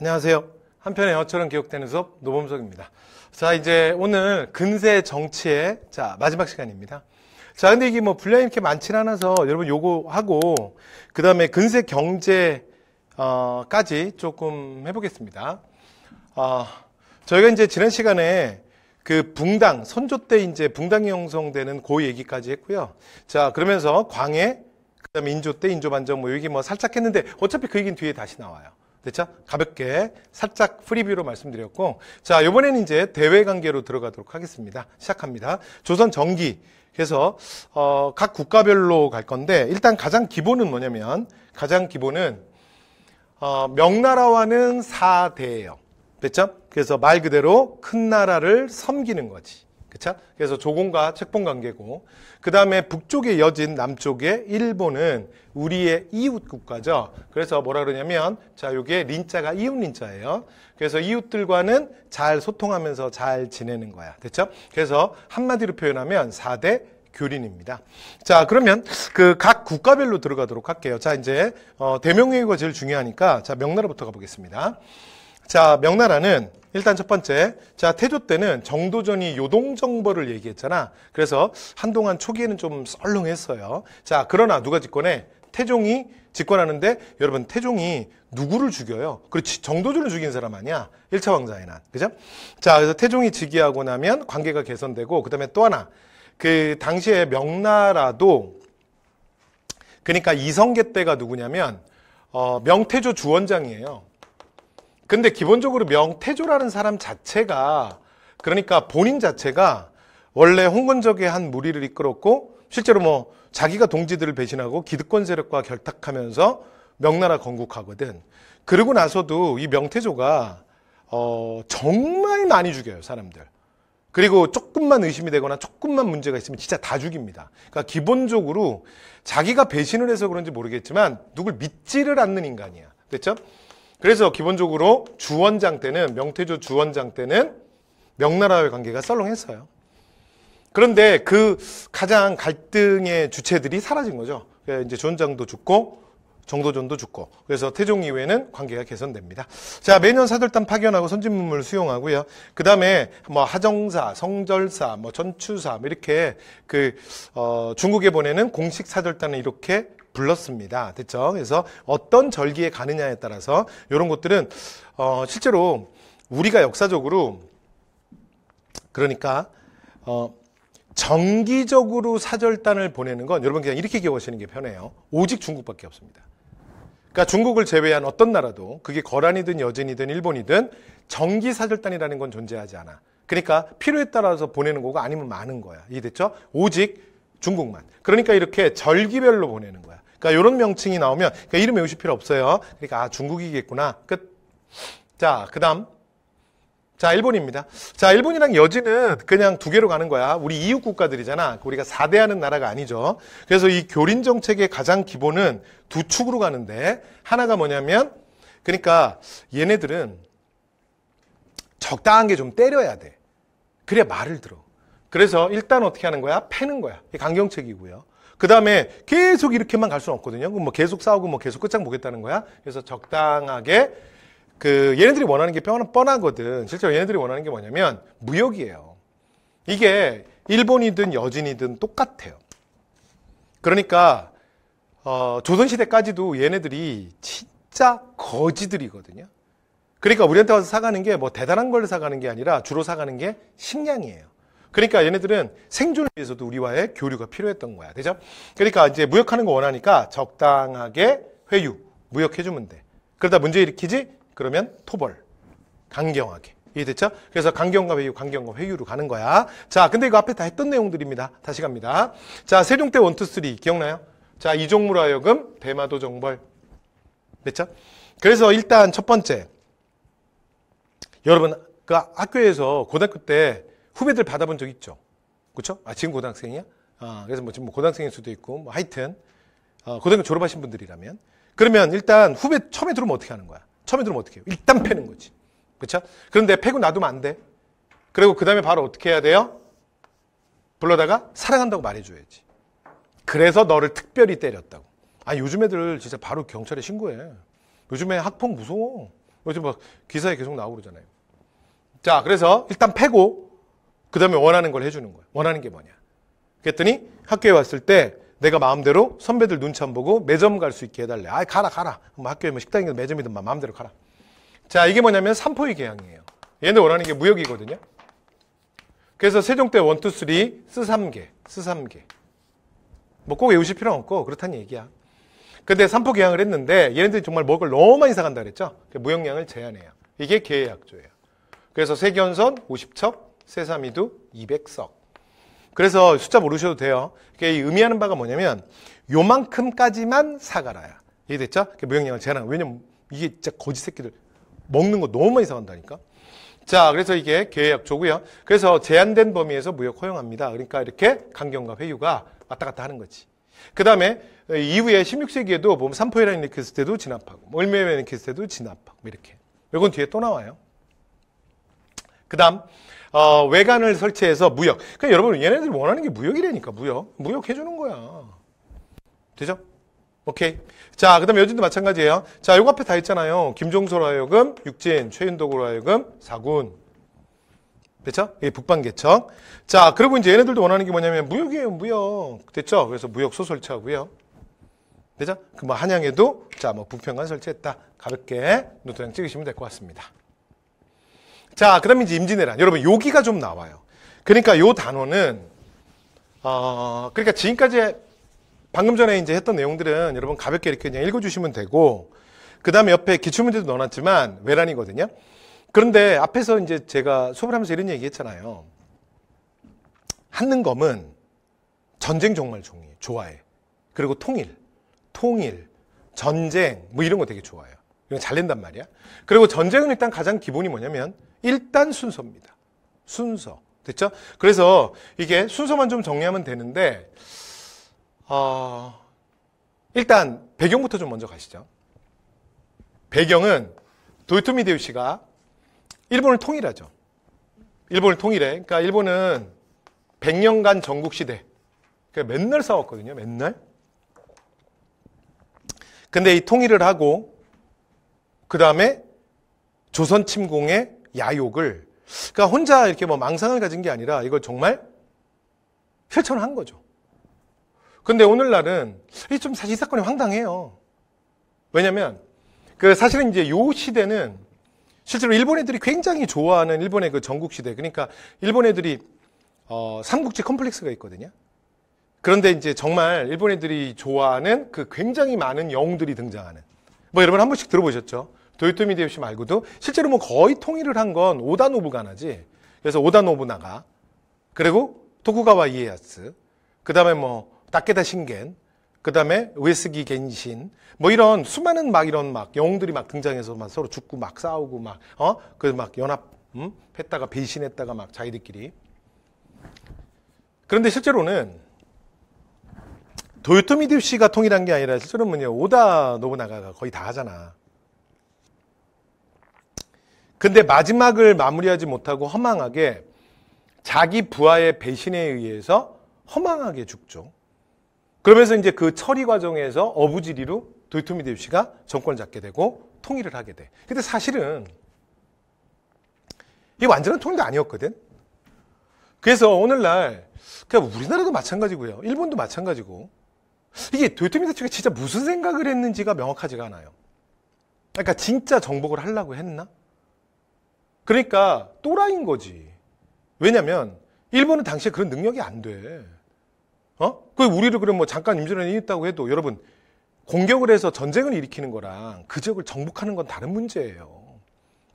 안녕하세요. 한편의 영어처럼 기억되는 수업 노범석입니다. 자, 이제 오늘 근세 정치의 마지막 시간입니다. 자, 근데 이게 뭐 분량이 이렇게 많진 않아서 여러분 요거 하고 그 다음에 근세 경제 까지 조금 해보겠습니다. 저희가 이제 지난 시간에 그 붕당 선조 때 이제 붕당이 형성되는 그 얘기까지 했고요. 자, 그러면서 광해 그다음에 인조 때 인조 반정 뭐 여기 뭐 살짝 했는데 어차피 그 얘기는 뒤에 다시 나와요. 됐죠? 가볍게 살짝 프리뷰로 말씀드렸고, 자, 이번에는 이제 대외 관계로 들어가도록 하겠습니다. 시작합니다. 조선 전기. 그래서 각 국가별로 갈 건데 일단 가장 기본은 뭐냐면 가장 기본은 명나라와는 사대예요. 됐죠? 그래서 말 그대로 큰 나라를 섬기는 거지. 그쵸? 그래서 조공과 책봉 관계고, 그 다음에 북쪽의 여진, 남쪽의 일본은 우리의 이웃 국가죠. 그래서 뭐라 그러냐면, 자, 요게 린자가 이웃 린자예요. 그래서 이웃들과는 잘 소통하면서 잘 지내는 거야. 됐죠? 그래서 한마디로 표현하면 4대 교린입니다. 자, 그러면 그 각 국가별로 들어가도록 할게요. 자, 이제 대명외교가 제일 중요하니까, 자, 명나라부터 가보겠습니다. 자, 명나라는 일단 첫 번째, 자, 태조 때는 정도전이 요동정벌을 얘기했잖아. 그래서 한동안 초기에는 좀 썰렁했어요. 자, 그러나 누가 집권해? 태종이 집권하는데, 여러분, 태종이 누구를 죽여요? 그렇지, 정도전을 죽인 사람 아니야? 1차 왕자의 난. 그죠? 자, 그래서 태종이 즉위하고 나면 관계가 개선되고, 그 다음에 또 하나, 그 당시에 명나라도, 그러니까 이성계 때가 누구냐면, 명태조 주원장이에요. 근데 기본적으로 명태조라는 사람 자체가, 그러니까 본인 자체가 원래 홍건적의 한 무리를 이끌었고, 실제로 뭐 자기가 동지들을 배신하고 기득권 세력과 결탁하면서 명나라 건국하거든. 그러고 나서도 이 명태조가 정말 많이 죽여요, 사람들. 그리고 조금만 의심이 되거나 조금만 문제가 있으면 진짜 다 죽입니다. 그러니까 기본적으로 자기가 배신을 해서 그런지 모르겠지만 누굴 믿지를 않는 인간이야. 됐죠? 그래서 기본적으로 주원장 때는, 명태조 주원장 때는 명나라와의 관계가 썰렁했어요. 그런데 그 가장 갈등의 주체들이 사라진 거죠. 이제 주원장도 죽고 정도전도 죽고, 그래서 태종 이후에는 관계가 개선됩니다. 자, 매년 사절단 파견하고 선진문물 수용하고요. 그 다음에 뭐 하정사, 성절사, 뭐 전추사 이렇게 그 중국에 보내는 공식 사절단을 이렇게 불렀습니다. 됐죠? 그래서 어떤 절기에 가느냐에 따라서 이런 것들은 실제로 우리가 역사적으로, 그러니까 정기적으로 사절단을 보내는 건 여러분 그냥 이렇게 기억하시는 게 편해요. 오직 중국밖에 없습니다. 그러니까 중국을 제외한 어떤 나라도, 그게 거란이든 여진이든 일본이든 정기 사절단이라는 건 존재하지 않아. 그러니까 필요에 따라서 보내는 거고 아니면 많은 거야. 이해됐죠? 오직 중국만. 그러니까 이렇게 절기별로 보내는 거야. 그러니까 이런 명칭이 나오면, 그러니까 이름 외우실 필요 없어요. 그러니까 중국이겠구나. 끝. 자, 그 다음. 자, 일본입니다. 자, 일본이랑 여진은 그냥 두 개로 가는 거야. 우리 이웃 국가들이잖아. 우리가 4대하는 나라가 아니죠. 그래서 이 교린 정책의 가장 기본은 두 축으로 가는데, 하나가 뭐냐면, 그러니까 얘네들은 적당한 게 좀 때려야 돼. 그래야 말을 들어. 그래서 일단 어떻게 하는 거야? 패는 거야. 이게 강경책이고요. 그 다음에 계속 이렇게만 갈 수는 없거든요. 그럼 뭐 계속 싸우고 뭐 계속 끝장 보겠다는 거야. 그래서 적당하게, 얘네들이 원하는 게 뻔하거든. 실제로 얘네들이 원하는 게 뭐냐면 무역이에요. 이게 일본이든 여진이든 똑같아요. 그러니까 조선시대까지도 얘네들이 진짜 거지들이거든요. 그러니까 우리한테 와서 사가는 게 뭐 대단한 걸 사가는 게 아니라 주로 사가는 게 식량이에요. 그러니까 얘네들은 생존을 위해서도 우리와의 교류가 필요했던 거야. 되죠? 그러니까 이제 무역하는 거 원하니까 적당하게 회유, 무역해주면 돼. 그러다 문제 일으키지? 그러면 토벌. 강경하게. 이해됐죠? 그래서 강경과 회유로 가는 거야. 자, 근데 이거 앞에 다 했던 내용들입니다. 다시 갑니다. 자, 세종 때 1, 2, 3 기억나요? 자, 이종무로 하여금 대마도 정벌. 됐죠? 그래서 일단 첫 번째. 여러분, 그 학교에서 고등학교 때 후배들 받아본 적 있죠? 그렇죠? 아, 지금 고등학생이야? 그래서 뭐 지금 고등학생일 수도 있고, 뭐 하여튼 고등학교 졸업하신 분들이라면, 그러면 일단 후배 처음에 들어오면 어떻게 하는 거야? 처음에 들어오면 어떻게 해요? 일단 패는 거지. 그렇죠? 그런데 패고 놔두면 안 돼. 그리고 그 다음에 바로 어떻게 해야 돼요? 불러다가 사랑한다고 말해줘야지. 그래서 너를 특별히 때렸다고. 아, 요즘 애들 진짜 바로 경찰에 신고해. 요즘에 학폭 무서워. 요즘 막 기사에 계속 나오고 그러잖아요. 자, 그래서 일단 패고 그 다음에 원하는 걸 해주는 거예요. 원하는 게 뭐냐. 그랬더니 학교에 왔을 때 내가 마음대로 선배들 눈치 안 보고 매점 갈 수 있게 해달래. 아, 가라. 뭐 학교에 뭐 식당이든 매점이든 마음대로 가라. 자, 이게 뭐냐면 삼포의 계양이에요. 얘네 원하는 게 무역이거든요. 그래서 세종 때 1, 2, 3, 쓰삼계. 뭐 꼭 외우실 필요는 없고 그렇다는 얘기야. 근데 삼포 계양을 했는데 얘네들이 정말 먹을 걸 너무 많이 사간다 그랬죠. 무역량을 제한해요. 이게 계약조예요. 그래서 세견선 50척, 세사미두 200석. 그래서 숫자 모르셔도 돼요. 이게 의미하는 바가 뭐냐면 요만큼까지만 사가라야. 이해됐죠? 무역량을 제한하는. 왜냐면 이게 진짜 거지 새끼들 먹는 거 너무 많이 사간다니까. 자, 그래서 이게 계약조고요. 그래서 제한된 범위에서 무역 허용합니다. 그러니까 이렇게 강경과 회유가 왔다 갔다 하는 거지. 그 다음에 이후에 16세기에도 보면 삼포해란 이렇게 했을 때도 진압하고, 을매회란 이렇게 했을 때도 진압하고, 이렇게. 이건 뒤에 또 나와요. 그 다음, 외관을 설치해서 무역. 그러니까 여러분, 얘네들이 원하는 게 무역이라니까, 무역. 무역 해주는 거야. 되죠? 오케이. 자, 그 다음에 여진도 마찬가지예요. 자, 요거 앞에 다 있잖아요. 김종서로 하여금, 육진, 최윤덕으로 하여금, 사군. 됐죠? 이게 북방개척. 자, 그리고 이제 얘네들도 원하는 게 뭐냐면 무역이에요, 무역. 됐죠? 그래서 무역소 설치하고요. 됐죠? 그 뭐 한양에도 자, 뭐 북평관 설치했다. 가볍게 노트랑 찍으시면 될 것 같습니다. 자, 그 다음에 이제 임진왜란. 여러분, 여기가 좀 나와요. 그러니까 요 단어는, 그러니까 지금까지 방금 전에 이제 했던 내용들은 여러분 가볍게 이렇게 그냥 읽어주시면 되고, 그 다음에 옆에 기출문제도 넣어놨지만 외란이거든요. 그런데 앞에서 이제 제가 수업을 하면서 이런 얘기 했잖아요. 한능검은 전쟁 정말 좋아해. 그리고 통일, 전쟁, 뭐 이런 거 되게 좋아해요. 이건 잘 낸단 말이야. 그리고 전쟁은 일단 가장 기본이 뭐냐면 일단 순서입니다. 순서. 됐죠? 그래서 이게 순서만 좀 정리하면 되는데, 일단 배경부터 좀 먼저 가시죠. 배경은 도요토미 히데요시가 일본을 통일하죠. 일본을 통일해. 그러니까 일본은 100년간 전국시대. 그러니까 맨날 싸웠거든요. 맨날. 근데 이 통일을 하고 그 다음에 조선 침공의 야욕을 그러니까 혼자 이렇게 뭐 망상을 가진 게 아니라 이걸 정말 실천을 한 거죠. 근데 오늘날은 이게 좀 사실 이 사건이 황당해요. 왜냐면 그 사실은 이제 요 시대는 실제로 일본 애들이 굉장히 좋아하는 일본의 그 전국시대. 그러니까 일본 애들이 삼국지 컴플렉스가 있거든요. 그런데 이제 정말 일본 애들이 좋아하는 그 굉장히 많은 영웅들이 등장하는. 뭐 여러분 한 번씩 들어보셨죠? 도요토미 히데요시 말고도 실제로 뭐 거의 통일을 한 건 오다 노부가나지. 그래서 오다 노부나가, 그리고 토쿠가와 이에야스, 그 다음에 뭐 다케다 신겐, 그 다음에 우에스기 겐신, 뭐 이런 수많은 막 이런 막 영웅들이 막 등장해서 막 서로 죽고 막 싸우고 막, 그 막 했다가 배신했다가 막 자기들끼리. 그런데 실제로는 도요토미 히데요시가 통일한 게 아니라 실제로는 오다 노부나가가 거의 다 하잖아. 근데 마지막을 마무리하지 못하고 허망하게 자기 부하의 배신에 의해서 허망하게 죽죠. 그러면서 이제 그 처리 과정에서 어부지리로 도요토미 히데요시가 정권을 잡게 되고 통일을 하게 돼. 근데 사실은 이게 완전한 통일도 아니었거든. 그래서 오늘날 그냥 우리나라도 마찬가지고요. 일본도 마찬가지고. 이게 도요토미 히데요시가 진짜 무슨 생각을 했는지가 명확하지가 않아요. 그러니까 진짜 정복을 하려고 했나? 그러니까 또라이인 거지. 왜냐면 일본은 당시에 그런 능력이 안 돼. 그 우리를 그럼 뭐 잠깐 임진왜란이 있다고 해도 여러분 공격을 해서 전쟁을 일으키는 거랑 그 지역을 정복하는 건 다른 문제예요.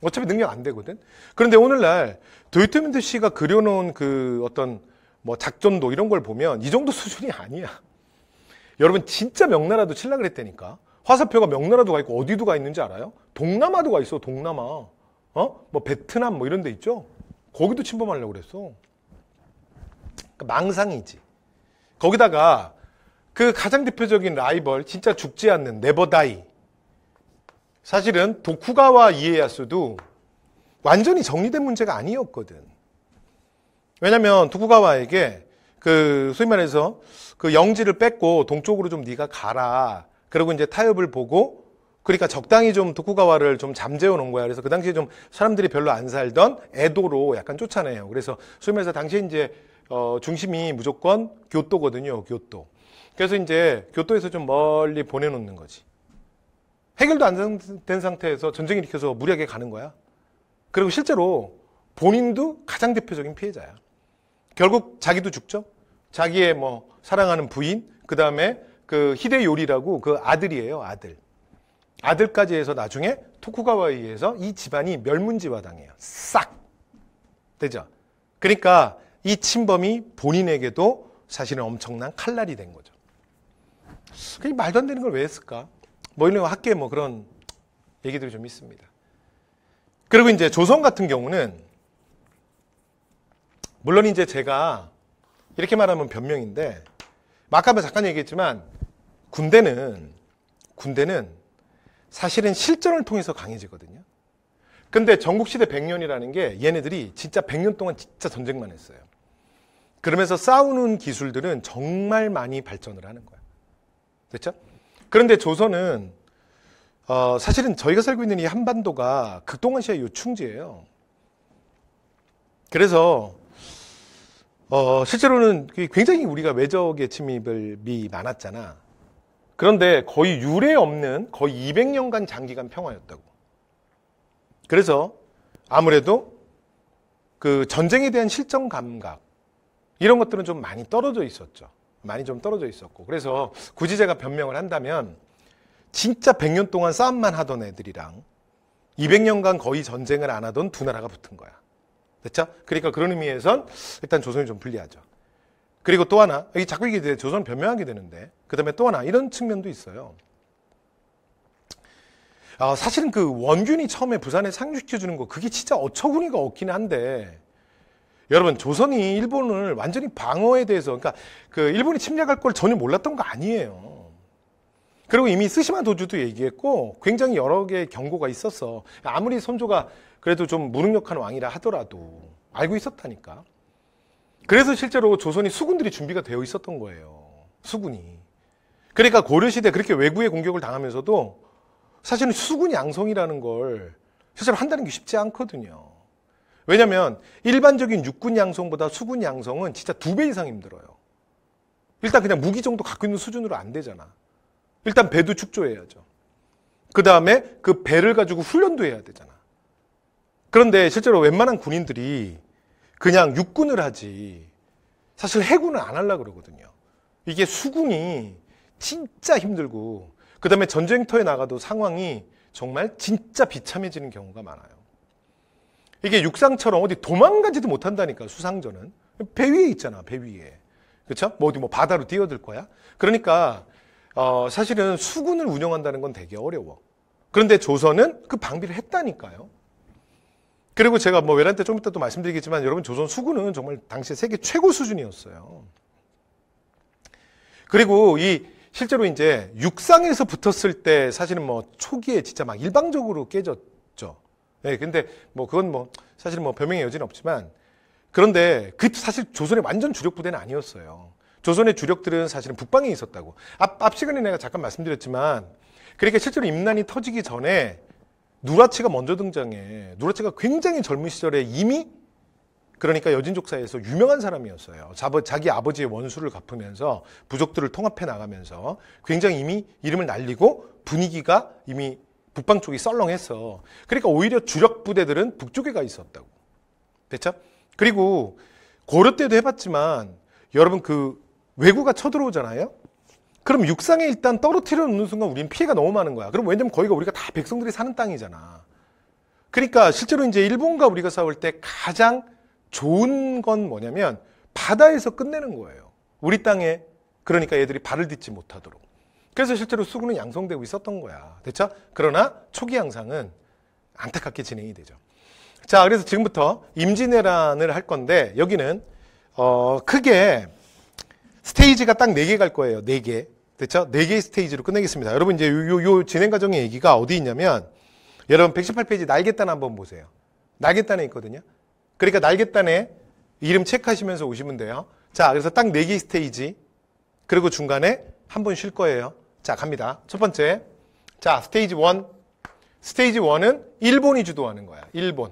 어차피 능력 안 되거든. 그런데 오늘날 도요토미 히데요시가 그려놓은 그 어떤 뭐 작전도 이런 걸 보면 이 정도 수준이 아니야. 여러분 진짜 명나라도 칠라 그랬다니까. 화살표가 명나라도 가 있고 어디도 가 있는지 알아요? 동남아도 가 있어. 동남아. 뭐 베트남 뭐 이런 데 있죠. 거기도 침범하려고 그랬어. 그러니까 망상이지. 거기다가 그 가장 대표적인 라이벌, 진짜 죽지 않는 네버다이. 사실은 도쿠가와 이에야스도 완전히 정리된 문제가 아니었거든. 왜냐면 도쿠가와에게 그 소위 말해서 그 영지를 뺏고 동쪽으로 좀 네가 가라. 그리고 이제 타협을 보고 그러니까 적당히 좀 도쿠가와를 좀 잠재워 놓은 거야. 그래서 그 당시에 좀 사람들이 별로 안 살던 에도로 약간 쫓아내요. 그래서 소위 말해서 당시에 이제 중심이 무조건 교토거든요. 교토. 그래서 이제 교토에서 좀 멀리 보내놓는 거지. 해결도 안 된 상태에서 전쟁 일으켜서 무리하게 가는 거야. 그리고 실제로 본인도 가장 대표적인 피해자야. 결국 자기도 죽죠. 자기의 뭐 사랑하는 부인, 그 다음에 그 히데요리라고 그 아들이에요. 아들까지 해서 나중에 토쿠가와에 의해서 이 집안이 멸문지화당해요. 싹 되죠. 그러니까 이 침범이 본인에게도 사실은 엄청난 칼날이 된 거죠. 그게 말도 안 되는 걸 왜 했을까? 뭐 이런 학계에 뭐 그런 얘기들이 좀 있습니다. 그리고 이제 조선 같은 경우는 물론 이제 제가 이렇게 말하면 변명인데 아까 잠깐 얘기했지만 군대는 사실은 실전을 통해서 강해지거든요. 근데 전국시대 100년이라는 게 얘네들이 진짜 100년 동안 진짜 전쟁만 했어요. 그러면서 싸우는 기술들은 정말 많이 발전을 하는 거야. 됐죠? 그런데 조선은 사실은 저희가 살고 있는 이 한반도가 극동아시아 요충지예요. 그래서 실제로는 굉장히 우리가 외적의 침입이 많았잖아. 그런데 거의 유례 없는 거의 200년간 장기간 평화였다고. 그래서 아무래도 그 전쟁에 대한 실전 감각 이런 것들은 좀 많이 떨어져 있었죠. 많이 좀 떨어져 있었고. 그래서 굳이 제가 변명을 한다면 진짜 100년 동안 싸움만 하던 애들이랑 200년간 거의 전쟁을 안 하던 두 나라가 붙은 거야. 됐죠? 그러니까 그런 의미에선 일단 조선이 좀 불리하죠. 그리고 또 하나, 자꾸 이게 조선 변명하게 되는데, 그 다음에 또 하나, 이런 측면도 있어요. 사실은 그 원균이 처음에 부산에 상륙시켜주는 거, 그게 진짜 어처구니가 없긴 한데, 여러분, 조선이 일본을 완전히 방어에 대해서, 그러니까 그 일본이 침략할 걸 전혀 몰랐던 거 아니에요. 그리고 이미 스시마 도주도 얘기했고, 굉장히 여러 개의 경고가 있었어. 아무리 선조가 그래도 좀 무능력한 왕이라 하더라도, 알고 있었다니까. 그래서 실제로 조선이 수군들이 준비가 되어 있었던 거예요. 수군이. 그러니까 고려시대 그렇게 외구의 공격을 당하면서도 사실은 수군 양성이라는 걸 실제로 한다는 게 쉽지 않거든요. 왜냐하면 일반적인 육군 양성보다 수군 양성은 진짜 2배 이상 힘들어요. 일단 그냥 무기 정도 갖고 있는 수준으로 안 되잖아. 일단 배도 축조해야죠. 그 다음에 그 배를 가지고 훈련도 해야 되잖아. 그런데 실제로 웬만한 군인들이 그냥 육군을 하지 사실 해군은 안 하려고 그러거든요. 이게 수군이 진짜 힘들고 그 다음에 전쟁터에 나가도 상황이 정말 진짜 비참해지는 경우가 많아요. 이게 육상처럼 어디 도망가지도 못한다니까. 수상전은 배 위에 있잖아. 배 위에. 그렇죠? 뭐 어디 뭐 바다로 뛰어들 거야? 그러니까 사실은 수군을 운영한다는 건 되게 어려워. 그런데 조선은 그 방비를 했다니까요. 그리고 제가 뭐 외란 때 좀 이따 또 말씀드리겠지만 여러분 조선 수군은 정말 당시 세계 최고 수준이었어요. 그리고 이 실제로 이제 육상에서 붙었을 때 사실은 뭐 초기에 진짜 막 일방적으로 깨졌죠. 네, 근데 뭐 그건 뭐 사실 뭐 변명의 여지는 없지만 그런데 그 사실 조선의 완전 주력 부대는 아니었어요. 조선의 주력들은 사실은 북방에 있었다고. 앞 시간에 내가 잠깐 말씀드렸지만 그러니까 실제로 임난이 터지기 전에 누라치가 먼저 등장해. 누라치가 굉장히 젊은 시절에 이미 그러니까 여진족사에서 유명한 사람이었어요. 자기 아버지의 원수를 갚으면서 부족들을 통합해 나가면서 굉장히 이미 이름을 날리고 분위기가 이미 북방 쪽이 썰렁했어. 그러니까 오히려 주력 부대들은 북쪽에 가 있었다고. 됐죠? 그리고 고려 때도 해봤지만 여러분 그 왜구가 쳐들어오잖아요. 그럼 육상에 일단 떨어뜨려 놓는 순간 우리는 피해가 너무 많은 거야. 그럼 왜냐면 거기가 우리가 다 백성들이 사는 땅이잖아. 그러니까 실제로 이제 일본과 우리가 싸울 때 가장 좋은 건 뭐냐면 바다에서 끝내는 거예요. 우리 땅에 그러니까 얘들이 발을 딛지 못하도록. 그래서 실제로 수군은 양성되고 있었던 거야. 됐죠? 그러나 초기 양상은 안타깝게 진행이 되죠. 자, 그래서 지금부터 임진왜란을 할 건데 여기는 크게 스테이지가 딱 4개 갈 거예요. 4개. 됐죠? 4개의 스테이지로 끝내겠습니다. 여러분 이제 요 진행 과정의 얘기가 어디 있냐면 여러분 118페이지 날개단 한번 보세요. 날개단에 있거든요. 그러니까 날개단에 이름 체크하시면서 오시면 돼요. 자, 그래서 딱 4개의 스테이지 그리고 중간에 한 번 쉴 거예요. 자, 갑니다. 첫 번째 자, 스테이지 1. 스테이지 1은 일본이 주도하는 거야. 일본.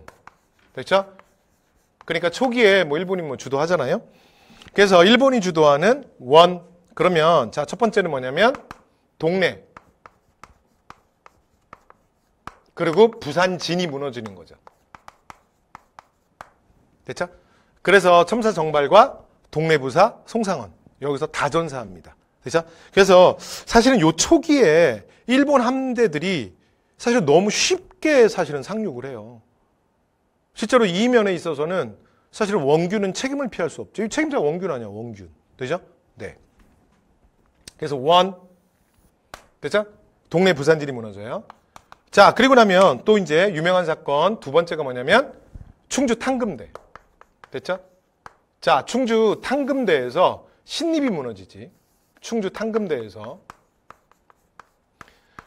됐죠? 그러니까 초기에 뭐 일본이 뭐 주도하잖아요. 그래서 일본이 주도하는 1. 그러면 자, 첫 번째는 뭐냐면 동래. 그리고 부산진이 무너지는 거죠. 됐죠? 그래서 첨사정발과 동래부사, 송상원. 여기서 다전사합니다. 됐죠? 그래서 사실은 요 초기에 일본 함대들이 사실 너무 쉽게 사실은 상륙을 해요. 실제로 이 면에 있어서는 사실은 원균은 책임을 피할 수 없죠. 이 책임자가 원균 아니야, 원균. 되죠? 네. 그래서 됐죠? 동래 부산진이 무너져요. 자, 그리고 나면 또 이제 유명한 사건 두 번째가 뭐냐면 충주 탕금대. 됐죠? 자, 충주 탕금대에서 신립이 무너지지. 충주 탕금대에서.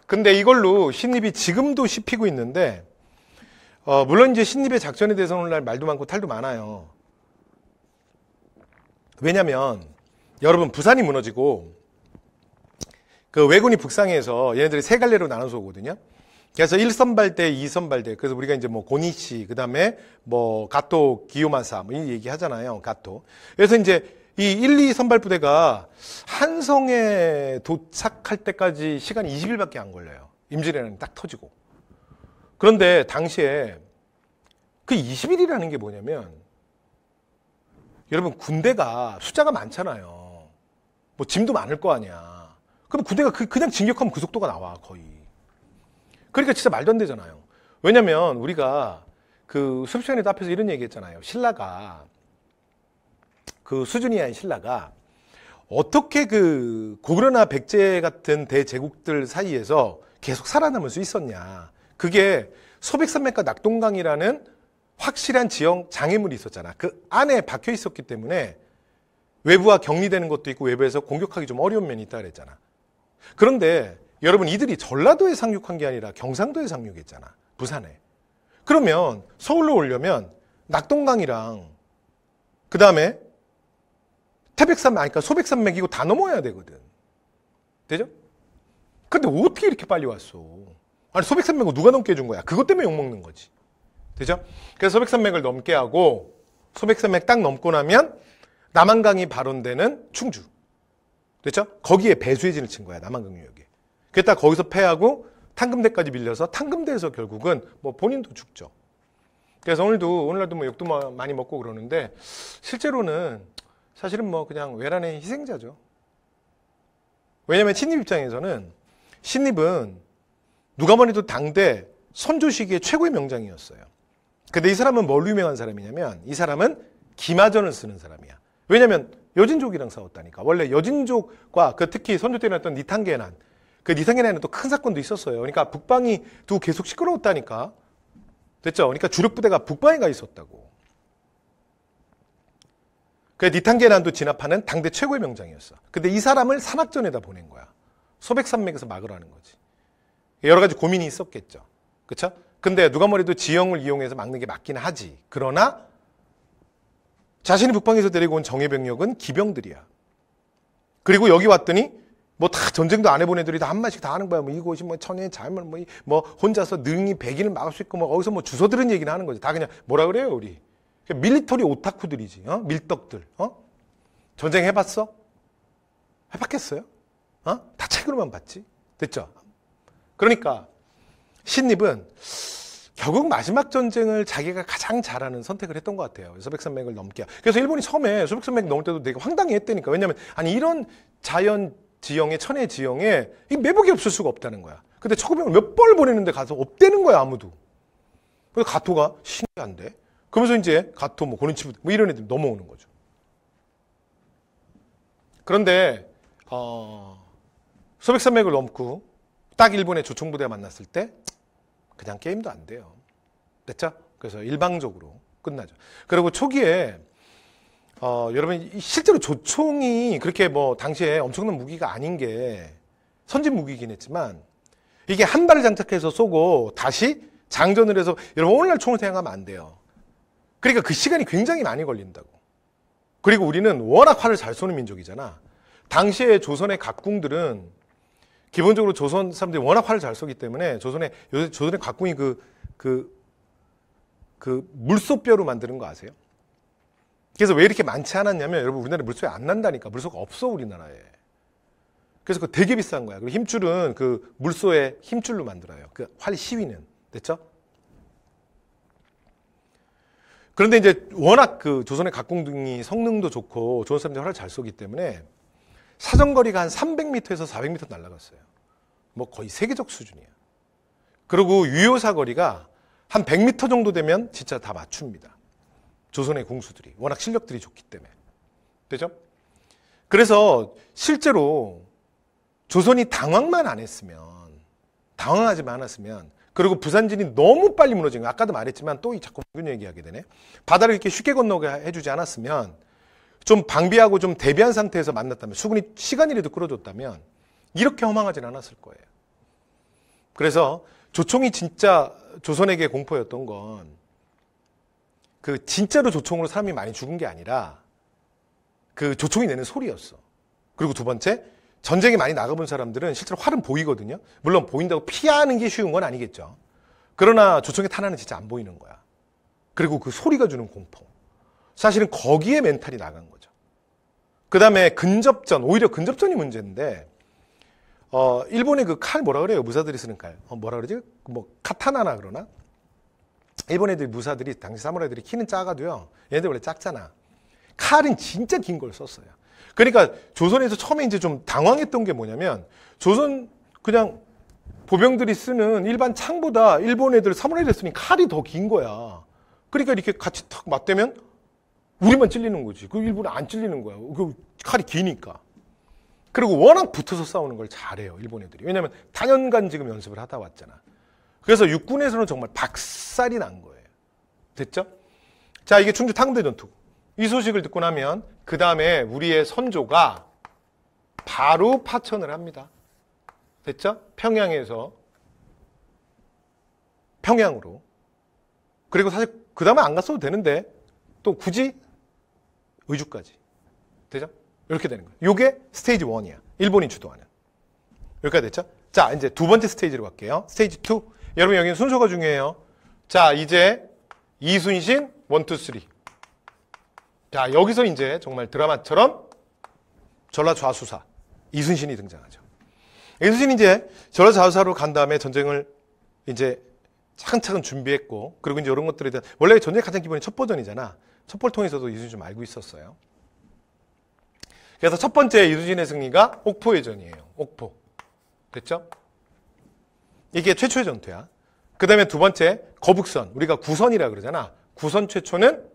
근데 이걸로 신립이 지금도 씹히고 있는데, 물론 이제 신립의 작전에 대해서 오늘날 말도 많고 탈도 많아요. 왜냐면, 여러분, 부산이 무너지고, 그 왜군이 북상해서 얘네들이 세 갈래로 나눠서 오거든요. 그래서 1선발대, 2선발대. 그래서 우리가 이제 뭐 고니시, 그 다음에 뭐 가토 기요마사, 뭐 이 얘기 하잖아요. 가토. 그래서 이제 이 1, 2선발 부대가 한성에 도착할 때까지 시간이 20일밖에 안 걸려요. 임진왜란이 딱 터지고. 그런데 당시에 그 20일이라는 게 뭐냐면 여러분 군대가 숫자가 많잖아요. 뭐 짐도 많을 거 아니야. 그럼 군대가 그냥 진격하면 그 속도가 나와 거의. 그러니까 진짜 말도 안 되잖아요. 왜냐면 우리가 그 수업 시간에도 앞에서 이런 얘기 했잖아요. 신라가 그 수준이한 신라가 어떻게 그 고구려나 백제 같은 대제국들 사이에서 계속 살아남을 수 있었냐. 그게 소백산맥과 낙동강이라는 확실한 지형 장애물이 있었잖아. 그 안에 박혀 있었기 때문에 외부와 격리되는 것도 있고 외부에서 공격하기 좀 어려운 면이 있다 그랬잖아. 그런데 여러분 이들이 전라도에 상륙한 게 아니라 경상도에 상륙했잖아. 부산에. 그러면 서울로 오려면 낙동강이랑 그 다음에 태백산맥, 그러니까 소백산맥이고 다 넘어야 되거든. 되죠? 근데 어떻게 이렇게 빨리 왔어? 아니 소백산맥을 누가 넘게 해준 거야? 그것 때문에 욕먹는 거지. 되죠? 그래서 소백산맥을 넘게 하고 소백산맥 딱 넘고 나면 남한강이 발원되는 충주. 됐죠? 거기에 배수해진을 친 거야. 남한강 유역에. 그랬다 거기서 패하고 탕금대까지 밀려서 탕금대에서 결국은 뭐 본인도 죽죠. 그래서 오늘날도 뭐 욕도 많이 먹고 그러는데 실제로는 사실은 뭐 그냥 외란의 희생자죠. 왜냐면 신립 입장에서는 신립은 누가 뭐래도 당대 선조 시기에 최고의 명장이었어요. 근데 이 사람은 뭘로 유명한 사람이냐면 이 사람은 기마전을 쓰는 사람이야. 왜냐면 여진족이랑 싸웠다니까. 원래 여진족과 그 특히 선조 때 일어났던 니탄게난, 그 니탄게난에는 또 큰 사건도 있었어요. 그러니까 북방이 또 계속 시끄러웠다니까. 됐죠? 그러니까 주력 부대가 북방에 가 있었다고. 그 니탄게난도 진압하는 당대 최고의 명장이었어. 근데 이 사람을 산악전에다 보낸 거야. 소백산맥에서 막으라는 거지. 여러 가지 고민이 있었겠죠. 그렇죠? 근데 누가 뭐래도 지형을 이용해서 막는 게 맞긴 하지. 그러나 자신이 북방에서 데리고 온 정예병력은 기병들이야. 그리고 여기 왔더니 뭐 다 전쟁도 안 해본 애들이 다 한마디씩 다 하는 거야. 뭐 이곳이 뭐 천의 잘못 뭐 혼자서 능히 백인을 막을 수 있고 뭐 어디서 뭐 주워 들은 얘기는 하는 거지. 다 그냥 뭐라 그래요 우리. 밀리터리 오타쿠들이지. 밀떡들. 전쟁 해봤어? 해봤겠어요? 다 책으로만 봤지. 됐죠? 그러니까 신립은 결국 마지막 전쟁을 자기가 가장 잘하는 선택을 했던 것 같아요. 소백산맥을 넘게. 그래서 일본이 처음에 소백산맥 넘을 때도 되게 황당해했다니까. 왜냐하면 아니 이런 자연 지형에 천혜 지형에 이 매복이 없을 수가 없다는 거야. 근데 초급병을 몇 번을 보내는데 가서 없대는 거야 아무도. 그래서 가토가 신기한데. 그러면서 이제 가토 뭐 고린치부 뭐 이런 애들 넘어오는 거죠. 그런데 소백산맥을 넘고 딱 일본의 조총부대가 만났을 때 그냥 게임도 안 돼요. 됐죠? 그래서 일방적으로 끝나죠. 그리고 초기에 여러분 실제로 조총이 그렇게 뭐 당시에 엄청난 무기가 아닌 게 선진 무기이긴 했지만 이게 한 발을 장착해서 쏘고 다시 장전을 해서 여러분 오늘날 총을 사용하면 안 돼요. 그러니까 그 시간이 굉장히 많이 걸린다고. 그리고 우리는 워낙 활을 잘 쏘는 민족이잖아. 당시에 조선의 각궁들은 기본적으로 조선 사람들이 워낙 활을 잘 쏘기 때문에 조선의 곽궁이 그 물소뼈로 만드는 거 아세요? 그래서 왜 이렇게 많지 않았냐면 여러분 우리나라에 물소가 안 난다니까. 물소가 없어 우리나라에. 그래서 그거 되게 비싼 거야. 그리고 힘줄은 그 물소의 힘줄로 만들어요. 그 활 시위는. 됐죠? 그런데 이제 워낙 그 조선의 곽궁이 성능도 좋고 조선 사람들이 활을 잘 쏘기 때문에 사정거리가 한 300m에서 400m 날아갔어요. 뭐 거의 세계적 수준이에요. 그리고 유효사거리가 한 100m 정도 되면 진짜 다 맞춥니다. 조선의 궁수들이. 워낙 실력들이 좋기 때문에. 되죠? 그래서 실제로 조선이 당황만 안 했으면, 당황하지만 않았으면, 그리고 부산진이 너무 빨리 무너진 거예요. 아까도 말했지만 또 자꾸 문 얘기하게 되네. 바다를 이렇게 쉽게 건너게 해주지 않았으면, 좀 방비하고 좀 대비한 상태에서 만났다면, 수군이 시간이라도 끌어줬다면 이렇게 허망하진 않았을 거예요. 그래서 조총이 진짜 조선에게 공포였던 건 그 진짜로 조총으로 사람이 많이 죽은 게 아니라 그 조총이 내는 소리였어. 그리고 두 번째, 전쟁에 많이 나가본 사람들은 실제로 활은 보이거든요. 물론 보인다고 피하는 게 쉬운 건 아니겠죠. 그러나 조총의 탄환은 진짜 안 보이는 거야. 그리고 그 소리가 주는 공포. 사실은 거기에 멘탈이 나간 거죠. 그 다음에 근접전, 오히려 근접전이 문제인데, 일본의 그 칼 뭐라 그래요? 무사들이 쓰는 칼. 뭐라 그러지? 뭐, 카타나나 그러나? 일본 애들 무사들이, 당시 사무라이들이 키는 작아도요, 얘네들 원래 작잖아. 칼은 진짜 긴 걸 썼어요. 그러니까 조선에서 처음에 이제 좀 당황했던 게 뭐냐면, 조선 그냥 보병들이 쓰는 일반 창보다 일본 애들 사무라이들 쓰니 칼이 더 긴 거야. 그러니까 이렇게 같이 탁 맞대면 우리만 찔리는 거지. 그 일본은 안 찔리는 거야. 그 칼이 기니까. 그리고 워낙 붙어서 싸우는 걸 잘해요, 일본 애들이. 왜냐면 단연간 지금 연습을 하다 왔잖아. 그래서 육군에서는 정말 박살이 난 거예요. 됐죠? 자, 이게 충주 탕대 전투. 이 소식을 듣고 나면 그 다음에 우리의 선조가 바로 파천을 합니다. 됐죠? 평양에서 평양으로. 그리고 사실 그 다음에 안 갔어도 되는데 또 굳이 의주까지. 되죠? 이렇게 되는 거예요. 요게 스테이지 1이야. 일본이 주도하는. 여기까지 됐죠? 자, 이제 두 번째 스테이지로 갈게요. 스테이지 2. 여러분 여기는 순서가 중요해요. 자, 이제 이순신 1, 2, 3. 자, 여기서 이제 정말 드라마처럼 전라좌수사 이순신이 등장하죠. 이순신이 이제 전라좌수사로 간 다음에 전쟁을 이제 차근차근 준비했고, 그리고 이제 이런 것들에 대한, 원래 전쟁의 가장 기본이 첩보전이잖아. 첩보를 통해서도 이순신 좀 알고 있었어요. 그래서 첫 번째 이순신의 승리가 옥포의 전이에요. 옥포. 됐죠? 이게 최초의 전투야. 그 다음에 두 번째, 거북선. 우리가 구선이라 그러잖아. 구선 최초는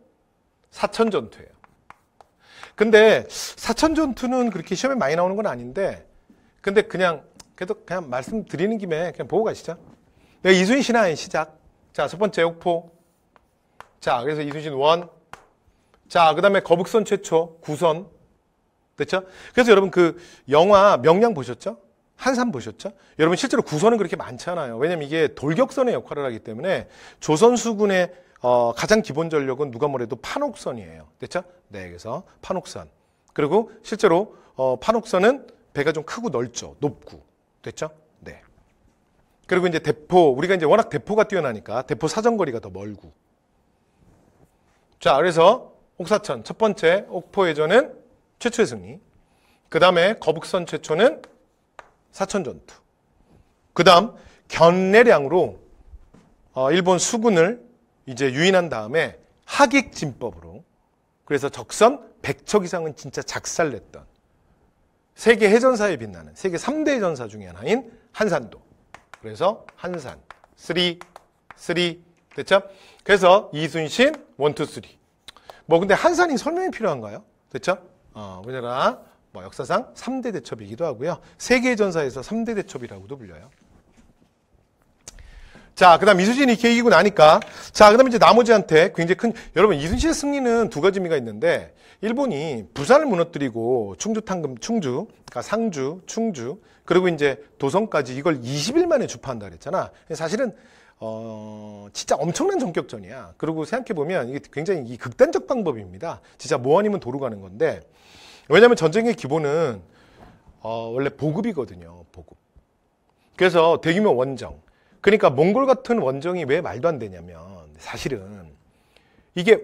사천 전투예요. 근데 사천 전투는 그렇게 시험에 많이 나오는 건 아닌데, 근데 그래도 그냥 말씀드리는 김에 그냥 보고 가시죠. 이순신 신화의 시작. 자, 첫 번째 옥포. 자, 그래서 이순신 1. 자, 그 다음에 거북선 최초, 구선. 됐죠? 그래서 여러분 그 영화 명량 보셨죠? 한산 보셨죠? 여러분 실제로 구선은 그렇게 많지 않아요. 왜냐면 이게 돌격선의 역할을 하기 때문에 조선 수군의 가장 기본 전력은 누가 뭐래도 판옥선이에요. 됐죠? 네, 그래서 판옥선. 그리고 실제로 판옥선은 배가 좀 크고 넓죠. 높고. 됐죠? 네. 그리고 이제 대포, 우리가 이제 워낙 대포가 뛰어나니까 대포 사정거리가 더 멀고. 자, 그래서 옥사천 첫 번째 옥포해전은 최초의 승리. 그 다음에 거북선 최초는 사천전투. 그 다음 견례량으로 일본 수군을 이제 유인한 다음에 하객진법으로, 그래서 적선 100척 이상은 진짜 작살냈던 세계 해전사에 빛나는 세계 3대 해전사 중에 하나인 한산도. 그래서 한산 3 됐죠? 그래서 이순신 1, 2, 3. 뭐 근데 한산이 설명이 필요한가요? 됐죠? 우리나라 뭐 역사상 3대 대첩이기도 하고요. 세계전사에서 3대 대첩이라고도 불려요. 자, 그 다음 이순신이 이렇게 이기고 나니까, 자, 그 다음에 이제 나머지한테 굉장히 큰, 여러분, 이순신의 승리는 두 가지 의미가 있는데, 일본이 부산을 무너뜨리고 충주, 그러니까 상주, 충주, 그리고 이제 도성까지 이걸 20일 만에 주파한다 그랬잖아. 사실은, 진짜 엄청난 전격전이야. 그리고 생각해보면 이게 굉장히 이 극단적 방법입니다. 진짜 뭐 아니면 도로 가는 건데, 왜냐면 전쟁의 기본은 원래 보급이거든요. 보급. 그래서 대규모 원정. 그러니까 몽골 같은 원정이 왜 말도 안 되냐면 사실은 이게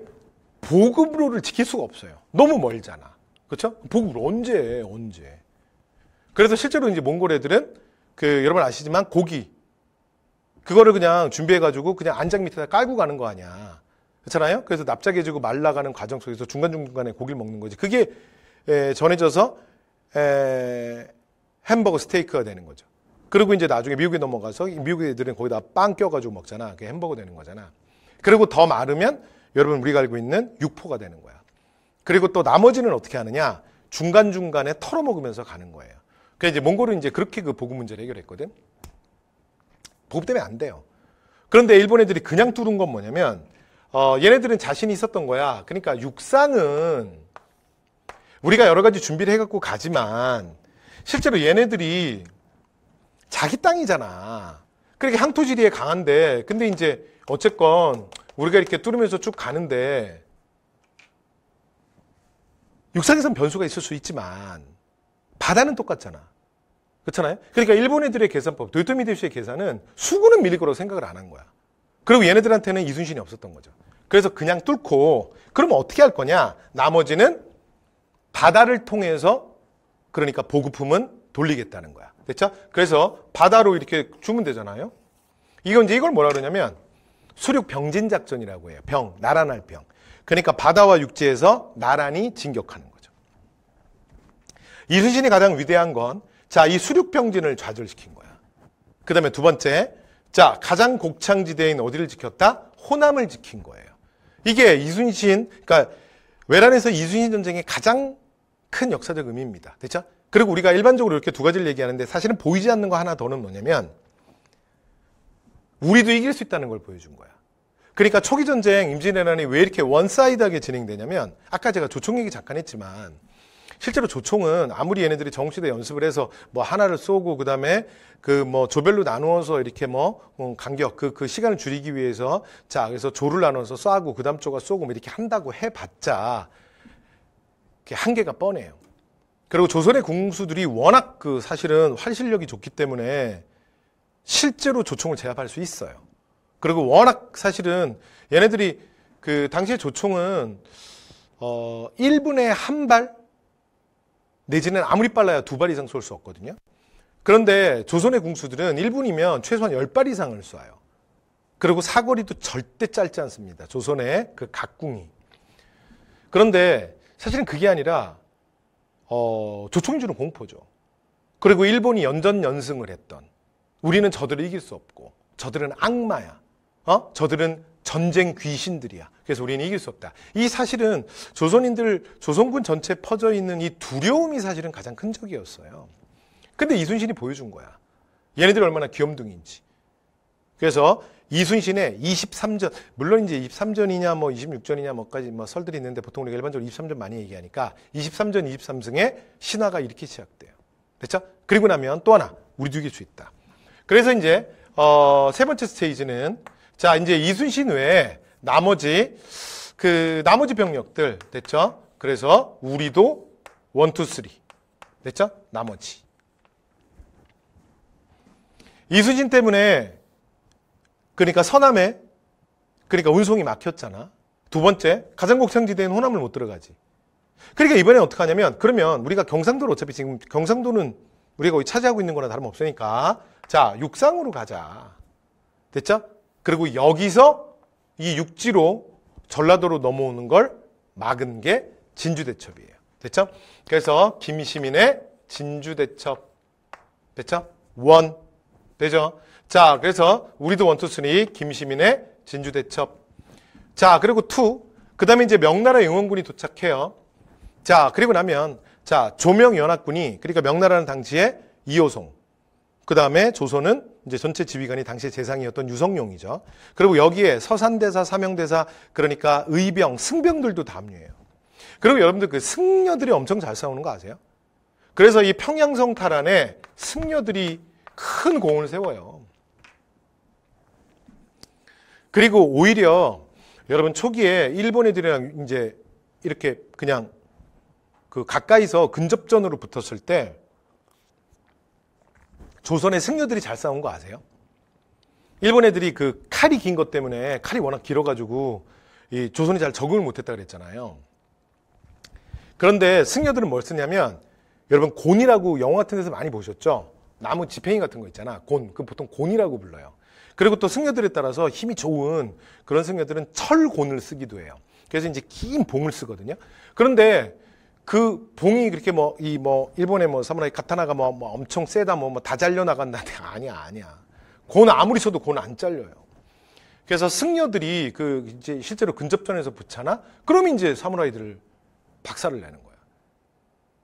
보급로를 지킬 수가 없어요. 너무 멀잖아. 그렇죠? 보급로 언제. 그래서 실제로 이제 몽골 애들은 여러분 아시지만 고기 그거를 그냥 준비해가지고 그냥 안장 밑에다 깔고 가는 거 아니야. 그렇잖아요? 그래서 납작해지고 말라가는 과정 속에서 중간중간에 고기를 먹는 거지. 그게 전해져서 햄버거 스테이크가 되는 거죠. 그리고 이제 나중에 미국에 넘어가서 미국 애들은 거기다 빵 껴가지고 먹잖아. 그게 햄버거 되는 거잖아. 그리고 더 마르면 여러분 우리가 알고 있는 육포가 되는 거야. 그리고 또 나머지는 어떻게 하느냐? 중간중간에 털어 먹으면서 가는 거예요. 그래서 이제 몽골은 이제 그렇게 그 보급 문제를 해결했거든. 보급 때문에 안 돼요. 그런데 일본 애들이 그냥 뚫은 건 뭐냐면 얘네들은 자신이 있었던 거야. 그러니까 육상은 우리가 여러 가지 준비를 해갖고 가지만 실제로 얘네들이 자기 땅이잖아. 그러니까 항토지리에 강한데 근데 이제 어쨌건 우리가 이렇게 뚫으면서 쭉 가는데 육상에선 변수가 있을 수 있지만 바다는 똑같잖아. 그렇잖아요? 그러니까 일본 애들의 계산법, 도요토미 히데요시의 계산은 수구는 밀릴 거라고 생각을 안 한 거야. 그리고 얘네들한테는 이순신이 없었던 거죠. 그래서 그냥 뚫고 그러면 어떻게 할 거냐? 나머지는 바다를 통해서 그러니까 보급품은 돌리겠다는 거야. 됐죠? 그래서 바다로 이렇게 주면 되잖아요. 이걸 뭐라 그러냐면 수륙 병진 작전이라고 해요. 병, 나란할 병. 그러니까 바다와 육지에서 나란히 진격하는 거죠. 이순신이 가장 위대한 건 자, 이 수륙 병진을 좌절시킨 거야. 그 다음에 두 번째, 자, 가장 곡창지대인 어디를 지켰다? 호남을 지킨 거예요. 이게 이순신, 그러니까 외란에서 이순신 전쟁의 가장 큰 역사적 의미입니다. 됐죠? 그리고 우리가 일반적으로 이렇게 두 가지를 얘기하는데 사실은 보이지 않는 거 하나 더는 뭐냐면 우리도 이길 수 있다는 걸 보여준 거야. 그러니까 초기 전쟁 임진왜란이 왜 이렇게 원사이드하게 진행되냐면 아까 제가 조총 얘기 잠깐 했지만 실제로 조총은 아무리 얘네들이 정시대 연습을 해서 뭐 하나를 쏘고 그다음에 그 뭐 조별로 나누어서 이렇게 뭐 간격 그 시간을 줄이기 위해서 자 그래서 조를 나눠서 쏴고 그다음 조가 쏘고 뭐 이렇게 한다고 해봤자 한계가 뻔해요. 그리고 조선의 궁수들이 워낙 그 사실은 활실력이 좋기 때문에 실제로 조총을 제압할 수 있어요. 그리고 워낙 사실은 얘네들이 그 당시에 조총은 1분에 한 발 내지는 아무리 빨라야 2발 이상 쏠 수 없거든요. 그런데 조선의 궁수들은 1분이면 최소한 10발 이상을 쏴요. 그리고 사거리도 절대 짧지 않습니다. 조선의 그 각궁이. 그런데 사실은 그게 아니라 조총이 주는 공포죠. 그리고 일본이 연전연승을 했던 우리는 저들을 이길 수 없고 저들은 악마야. 저들은 전쟁 귀신들이야. 그래서 우리는 이길 수 없다. 이 사실은 조선군 전체에 퍼져 있는 이 두려움이 사실은 가장 큰 적이었어요. 근데 이순신이 보여준 거야. 얘네들이 얼마나 귀염둥이인지. 그래서 이순신의 23전, 물론 이제 23전이냐 뭐 26전이냐 뭐까지 뭐 설들이 있는데 보통 우리가 일반적으로 23전 많이 얘기하니까 23전 23승에 신화가 이렇게 시작돼요. 됐죠? 그리고 나면 또 하나, 우리도 이길 수 있다. 그래서 이제 세 번째 스테이지는 자, 이제 이순신 외에 나머지 병력들 됐죠? 그래서 우리도 1, 2, 3 됐죠? 나머지 이순신 때문에 그러니까 서남에 그러니까 운송이 막혔잖아. 두 번째 가장 곡창지대인 호남을 못 들어가지. 그러니까 이번에 어떻게 하냐면 그러면 우리가 경상도를 어차피 지금 경상도는 우리가 거의 차지하고 있는 거나 다름없으니까 자 육상으로 가자. 됐죠? 그리고 여기서 이 육지로 전라도로 넘어오는 걸 막은 게 진주대첩이에요. 됐죠? 그래서 김시민의 진주대첩. 됐죠? 1. 되죠? 자, 그래서 우리도 1, 2, 3 김시민의 진주대첩. 자, 그리고 2. 그 다음에 이제 명나라 영원군이 도착해요. 자, 그리고 나면 자, 조명연합군이 그러니까 명나라는 당시에 이호송. 그 다음에 조선은 이제 전체 지휘관이 당시의 재상이었던 유성룡이죠. 그리고 여기에 서산대사, 사명대사, 그러니까 의병, 승병들도 다 합류해요. 그리고 여러분들 그 승려들이 엄청 잘 싸우는 거 아세요? 그래서 이 평양성 탈환에 승려들이 큰 공을 세워요. 그리고 오히려 여러분 초기에 일본 애들이랑 이제 이렇게 그냥 그 가까이서 근접전으로 붙었을 때 조선의 승려들이 잘 싸운 거 아세요? 일본 애들이 그 칼이 긴 것 때문에 칼이 워낙 길어가지고 이 조선이 잘 적응을 못했다 그랬잖아요. 그런데 승려들은 뭘 쓰냐면 여러분 곤이라고 영화 같은 데서 많이 보셨죠? 나무 지팽이 같은 거 있잖아. 곤. 그 보통 곤이라고 불러요. 그리고 또 승려들에 따라서 힘이 좋은 그런 승려들은 철곤을 쓰기도 해요. 그래서 이제 긴 봉을 쓰거든요. 그런데 그 봉이 그렇게 일본의 사무라이 카타나가 엄청 세다 다 잘려 나간다. 아니야. 곤 아무리 쳐도 곤 안 잘려요. 그래서 승려들이 이제 실제로 근접전에서 붙잖아. 그러면 이제 사무라이들을 박살을 내는 거야.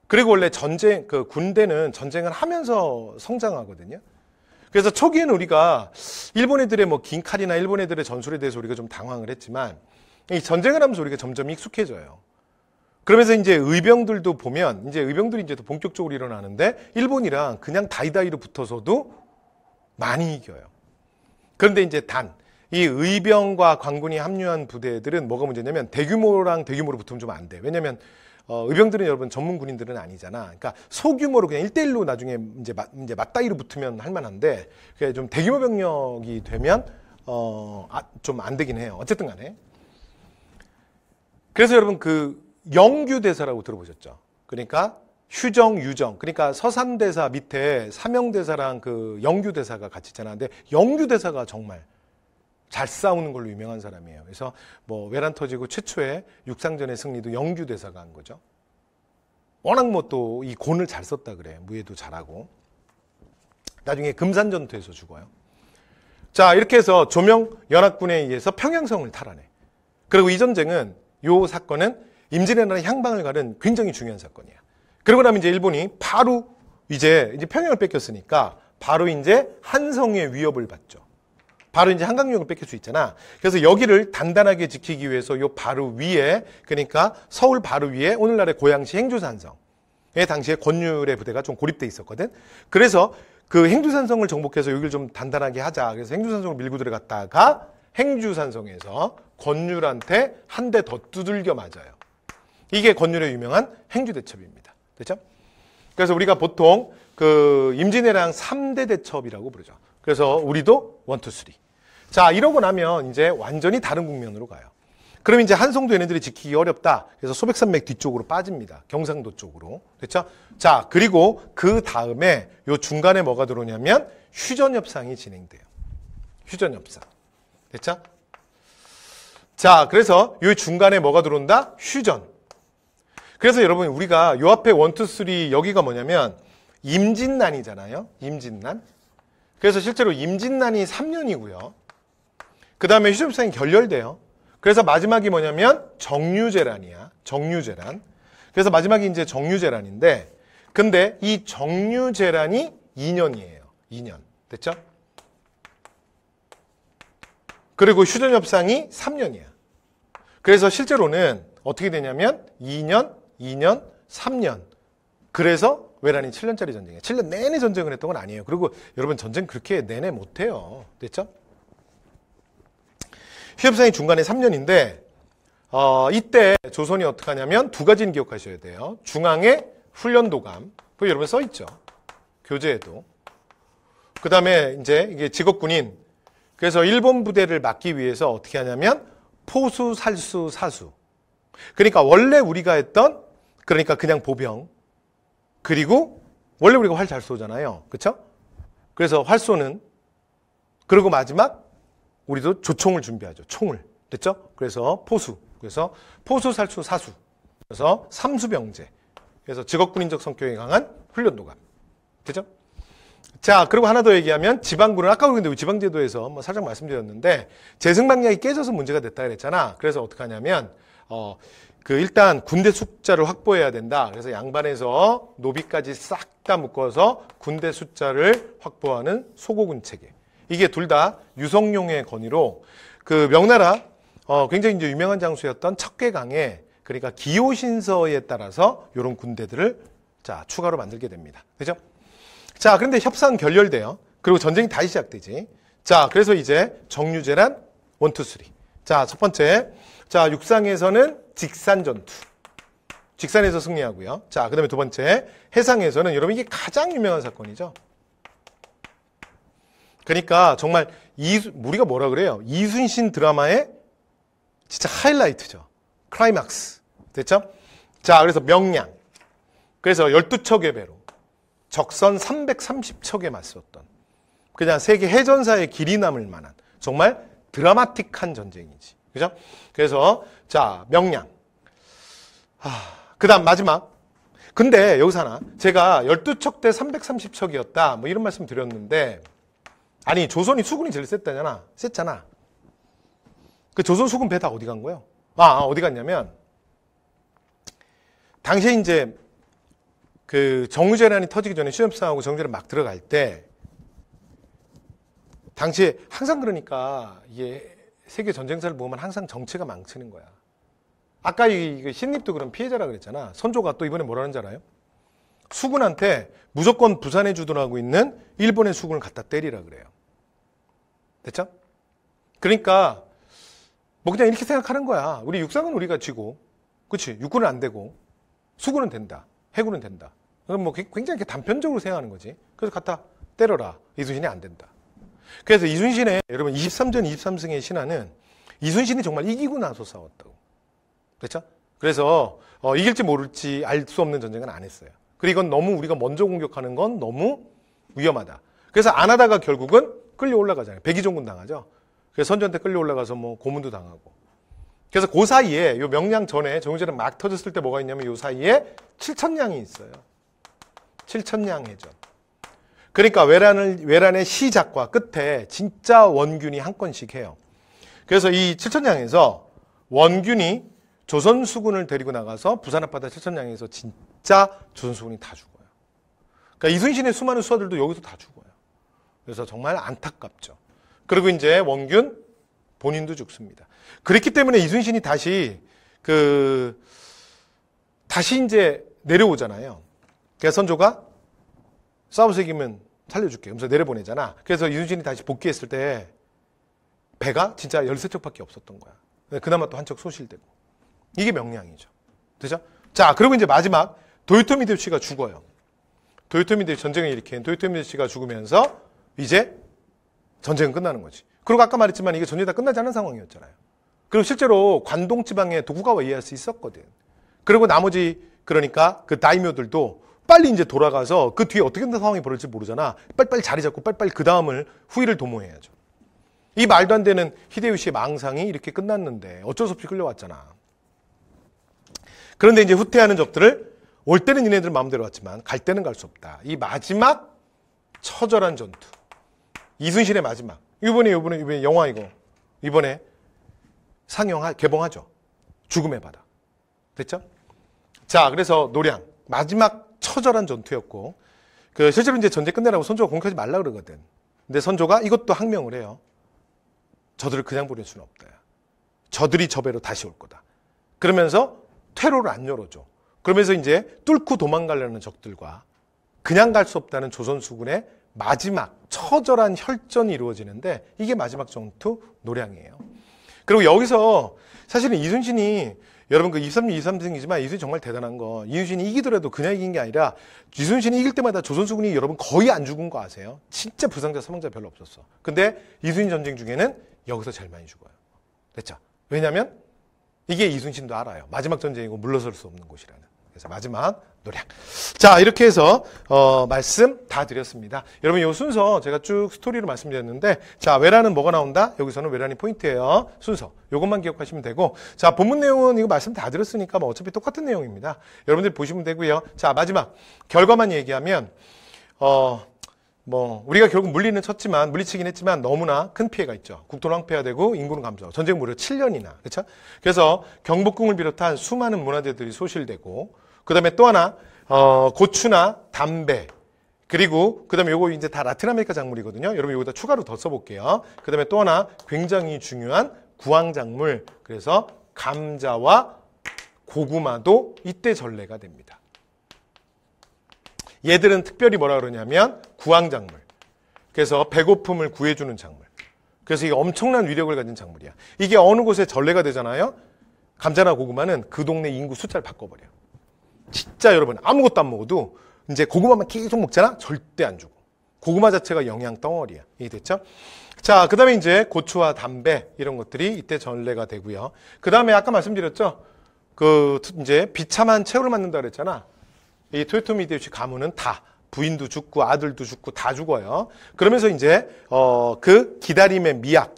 그리고 원래 군대는 전쟁을 하면서 성장하거든요. 그래서 초기에는 우리가 일본 애들의 긴 칼이나 일본 애들의 전술에 대해서 우리가 좀 당황을 했지만 이 전쟁을 하면서 우리가 점점 익숙해져요. 그러면서 이제 의병들도 보면 이제 의병들이 이제 더 본격적으로 일어나는데 일본이랑 그냥 다이다이로 붙어서도 많이 이겨요. 그런데 이제 이 의병과 관군이 합류한 부대들은 뭐가 문제냐면 대규모랑 대규모로 붙으면 좀 안 돼. 왜냐면 의병들은 여러분 전문 군인들은 아니잖아. 그러니까 소규모로 그냥 1대1로 나중에 이제 맞다이로 붙으면 할 만한데 그게 좀 대규모 병력이 되면 좀 안 되긴 해요. 어쨌든 간에. 그래서 여러분 영규대사라고 들어보셨죠? 그러니까 휴정, 유정. 그러니까 서산대사 밑에 삼영대사랑 영규대사가 같이 있잖아. 근데 영규대사가 정말 잘 싸우는 걸로 유명한 사람이에요. 그래서 외란 터지고 최초의 육상전의 승리도 영규대사가 한 거죠. 워낙 또 이 곤을 잘 썼다 그래. 무예도 잘하고. 나중에 금산전투에서 죽어요. 자, 이렇게 해서 조명 연합군에 의해서 평양성을 탈환해. 그리고 이 전쟁은 이 사건은 임진왜란의 향방을 가른 굉장히 중요한 사건이야. 그러고 나면 이제 일본이 바로 이제 평양을 뺏겼으니까 바로 이제 한성의 위협을 받죠. 바로 이제 한강역을 뺏길 수 있잖아. 그래서 여기를 단단하게 지키기 위해서 요 바로 위에, 그러니까 서울 바로 위에 오늘날의 고양시 행주산성에 당시에 권율의 부대가 좀 고립돼 있었거든. 그래서 그 행주산성을 정복해서 여기를 좀 단단하게 하자. 그래서 행주산성을 밀고 들어갔다가 행주산성에서 권율한테 한 대 더 두들겨 맞아요. 이게 권율의 유명한 행주대첩입니다. 됐죠? 그래서 우리가 보통 임진왜란 3대 대첩이라고 부르죠. 그래서 우리도 1, 2, 3. 자, 이러고 나면 이제 완전히 다른 국면으로 가요. 그럼 이제 한성도 얘네들이 지키기 어렵다. 그래서 소백산맥 뒤쪽으로 빠집니다. 경상도 쪽으로. 됐죠? 자, 그리고 그 다음에 요 중간에 뭐가 들어오냐면 휴전협상이 진행돼요. 휴전협상. 됐죠? 자, 그래서 요 중간에 뭐가 들어온다? 휴전. 그래서 여러분 우리가 요 앞에 1, 2, 3 여기가 뭐냐면 임진난이잖아요. 임진난. 그래서 실제로 임진난이 3년이고요. 그 다음에 휴전협상이 결렬돼요. 그래서 마지막이 뭐냐면 정유재란이야. 정유재란. 그래서 마지막이 이제 정유재란인데, 근데 이 정유재란이 2년이에요. 2년. 됐죠? 그리고 휴전협상이 3년이야. 그래서 실제로는 어떻게 되냐면 2년, 2년, 3년. 그래서 외란이 7년짜리 전쟁이에요. 7년 내내 전쟁을 했던 건 아니에요. 그리고 여러분 전쟁 그렇게 내내 못해요. 됐죠? 휴전협상이 중간에 3년인데 이때 조선이 어떻게 하냐면 두 가지는 기억하셔야 돼요. 중앙에 훈련도감. 그거 여러분 써있죠. 교재에도. 그 다음에 이제 이게 직업군인. 그래서 일본 부대를 막기 위해서 어떻게 하냐면 포수, 살수, 사수. 그러니까 원래 우리가 했던 그러니까 그냥 보병. 그리고 원래 우리가 활 잘 쏘잖아요. 그렇죠? 그래서 활 쏘는. 그리고 마지막 우리도 조총을 준비하죠. 총을. 됐죠? 그래서 포수. 그래서 포수, 살수, 사수. 그래서 삼수병제. 그래서 직업군인적 성격이 강한 훈련도감. 됐죠? 자, 그리고 하나 더 얘기하면 지방군은 아까 우리 지방제도에서 살짝 말씀드렸는데 재승방약이 깨져서 문제가 됐다 그랬잖아. 그래서 어떻게 하냐면 일단 군대 숫자를 확보해야 된다. 그래서 양반에서 노비까지 싹 다 묶어서 군대 숫자를 확보하는 소고군 체계. 이게 둘 다 유성룡의 건의로 명나라 굉장히 이제 유명한 장수였던 척계강에 그러니까 기호신서에 따라서 이런 군대들을 자 추가로 만들게 됩니다. 그죠? 자, 그런데 협상 결렬돼요. 그리고 전쟁이 다시 시작되지. 자, 그래서 이제 정유재란 1, 2, 3. 자, 첫 번째. 자, 육상에서는 직산 전투. 직산에서 승리하고요. 자, 그 다음에 두 번째. 해상에서는 여러분 이게 가장 유명한 사건이죠. 그러니까 정말 우리가 뭐라 그래요? 이순신 드라마의 진짜 하이라이트죠. 클라이막스. 됐죠? 자, 그래서 명량. 그래서 12척의 배로 적선 330척에 맞섰던 그냥 세계 해전사의 길이 남을 만한 정말 드라마틱한 전쟁이지. 그죠? 그래서 자, 명량. 그다음 마지막. 근데 여기서 하나. 제가 12척 대 330척이었다. 뭐 이런 말씀 드렸는데 아니, 조선이 수군이 제일 셌잖아. 그 조선 수군 배 다 어디 간 거예요? 어디 갔냐면 당시에 이제 그 정유재난이 터지기 전에 시험싸하고 정유재난 막 들어갈 때 당시에 항상 그러니까 이게 세계 전쟁사를 보면 항상 정체가 망치는 거야. 아까 이 신립도 그런 피해자라 그랬잖아. 선조가 또 이번에 뭐라는 줄 알아요? 수군한테 무조건 부산에 주둔하고 있는 일본의 수군을 갖다 때리라 그래요. 됐죠? 그러니까 뭐 그냥 이렇게 생각하는 거야. 우리 육상은 우리가 쥐고, 그렇지? 육군은 안 되고 수군은 된다. 해군은 된다. 그럼 뭐 굉장히 단편적으로 생각하는 거지. 그래서 갖다 때려라. 이순신이 안 된다. 그래서 이순신의 여러분 23전 23승의 신화는 이순신이 정말 이기고 나서 싸웠다고. 됐죠? 그래서 이길지 모를지 알 수 없는 전쟁은 안 했어요. 그리고 이건 너무 우리가 먼저 공격하는 건 너무 위험하다. 그래서 안 하다가 결국은 끌려 올라가잖아요. 백의종군 당하죠. 그래서 선전 때 끌려 올라가서 뭐 고문도 당하고. 그래서 그 사이에 요 명량 전에 정유재는 막 터졌을 때 뭐가 있냐면 요 사이에 칠천량이 있어요. 칠천량 해전. 그러니까 외란의 시작과 끝에 진짜 원균이 한 건씩 해요. 그래서 이 칠천량에서 원균이 조선 수군을 데리고 나가서 부산 앞바다 칠천량에서 진짜 조선 수군이 다 죽어요. 그러니까 이순신의 수많은 수하들도 여기서 다 죽어요. 그래서 정말 안타깝죠. 그리고 이제 원균 본인도 죽습니다. 그렇기 때문에 이순신이 다시 이제 내려오잖아요. 그래서 선조가 싸워서 이기면 살려줄게. 그래서 내려보내잖아. 그래서 이순신이 다시 복귀했을 때 배가 진짜 13척밖에 없었던 거야. 그나마 또 한 척 소실되고. 이게 명량이죠. 그죠? 자, 그리고 이제 마지막 도요토미 히데요시가 죽어요. 도요토미 히데요시 전쟁을 일으킨 도요토미 히데요시가 죽으면서 이제 전쟁은 끝나는 거지. 그리고 아까 말했지만 이게 전쟁이 다 끝나지 않은 상황이었잖아요. 그리고 실제로 관동 지방에 도쿠가와 이에야스 있었거든. 그리고 나머지 그러니까 그 다이묘들도 빨리 이제 돌아가서 그 뒤에 어떻게 상황이 벌어질지 모르잖아. 빨리빨리 자리 잡고 빨리빨리 그 다음을 후위를 도모해야죠. 이 말도 안 되는 히데요시의 망상이 이렇게 끝났는데 어쩔 수 없이 끌려왔잖아. 그런데 이제 후퇴하는 적들을 올 때는 얘네들 마음대로 왔지만 갈 때는 갈 수 없다. 이 마지막 처절한 전투. 이순신의 마지막. 이번에 영화 이거. 이번에 개봉하죠. 죽음의 바다. 됐죠? 자, 그래서 노량. 마지막 처절한 전투였고, 실제로 이제 전쟁 끝내라고 선조가 공격하지 말라 그러거든. 근데 선조가 이것도 항명을 해요. 저들을 그냥 보낼 수는 없다. 저들이 저 배로 다시 올 거다. 그러면서 퇴로를 안 열어줘. 그러면서 이제 뚫고 도망가려는 적들과 그냥 갈 수 없다는 조선 수군의 마지막 처절한 혈전이 이루어지는데 이게 마지막 전투 노량이에요. 그리고 여기서 사실은 이순신이 여러분 그 23승이지만 이순신이 정말 대단한 거 이순신이 이기더라도 그냥 이긴 게 아니라 이순신이 이길 때마다 조선 수군이 여러분 거의 안 죽은 거 아세요? 진짜 부상자 사망자 별로 없었어. 근데 이순신 전쟁 중에는 여기서 제일 많이 죽어요. 됐죠? 왜냐하면 이게 이순신도 알아요. 마지막 전쟁이고 물러설 수 없는 곳이라는. 그래서 마지막 노량. 자, 이렇게 해서 말씀 다 드렸습니다. 여러분 이 순서 제가 쭉 스토리로 말씀드렸는데 자, 외란은 뭐가 나온다? 여기서는 외란이 포인트예요. 순서. 이것만 기억하시면 되고 자, 본문 내용은 이거 말씀 다 드렸으니까 뭐 어차피 똑같은 내용입니다. 여러분들 보시면 되고요. 자, 마지막 결과만 얘기하면 우리가 결국 물리치긴 했지만 너무나 큰 피해가 있죠. 국토는 황폐화되고 인구는 감소. 전쟁 무려 7년이나. 그렇죠? 그래서 경복궁을 비롯한 수많은 문화재들이 소실되고 그다음에 또 하나 고추나 담배 그리고 그다음에 요거 이제 다 라틴 아메리카 작물이거든요. 여러분 여기다 추가로 더 써볼게요. 그다음에 또 하나 굉장히 중요한 구황 작물. 그래서 감자와 고구마도 이때 전래가 됩니다. 얘들은 특별히 뭐라 그러냐면 구황작물. 그래서 배고픔을 구해주는 작물. 그래서 이게 엄청난 위력을 가진 작물이야. 이게 어느 곳에 전래가 되잖아요. 감자나 고구마는 그 동네 인구 숫자를 바꿔버려. 진짜 여러분 아무것도 안 먹어도 이제 고구마만 계속 먹잖아. 절대 안 죽어. 고구마 자체가 영양 덩어리야. 이해됐죠? 자, 그 다음에 이제 고추와 담배 이런 것들이 이때 전래가 되고요. 그 다음에 아까 말씀드렸죠? 이제 비참한 최후를 맞는다 그랬잖아. 이 토요토미 히데요시 가문은 다 부인도 죽고 아들도 죽고 다 죽어요. 그러면서 이제 그 기다림의 미학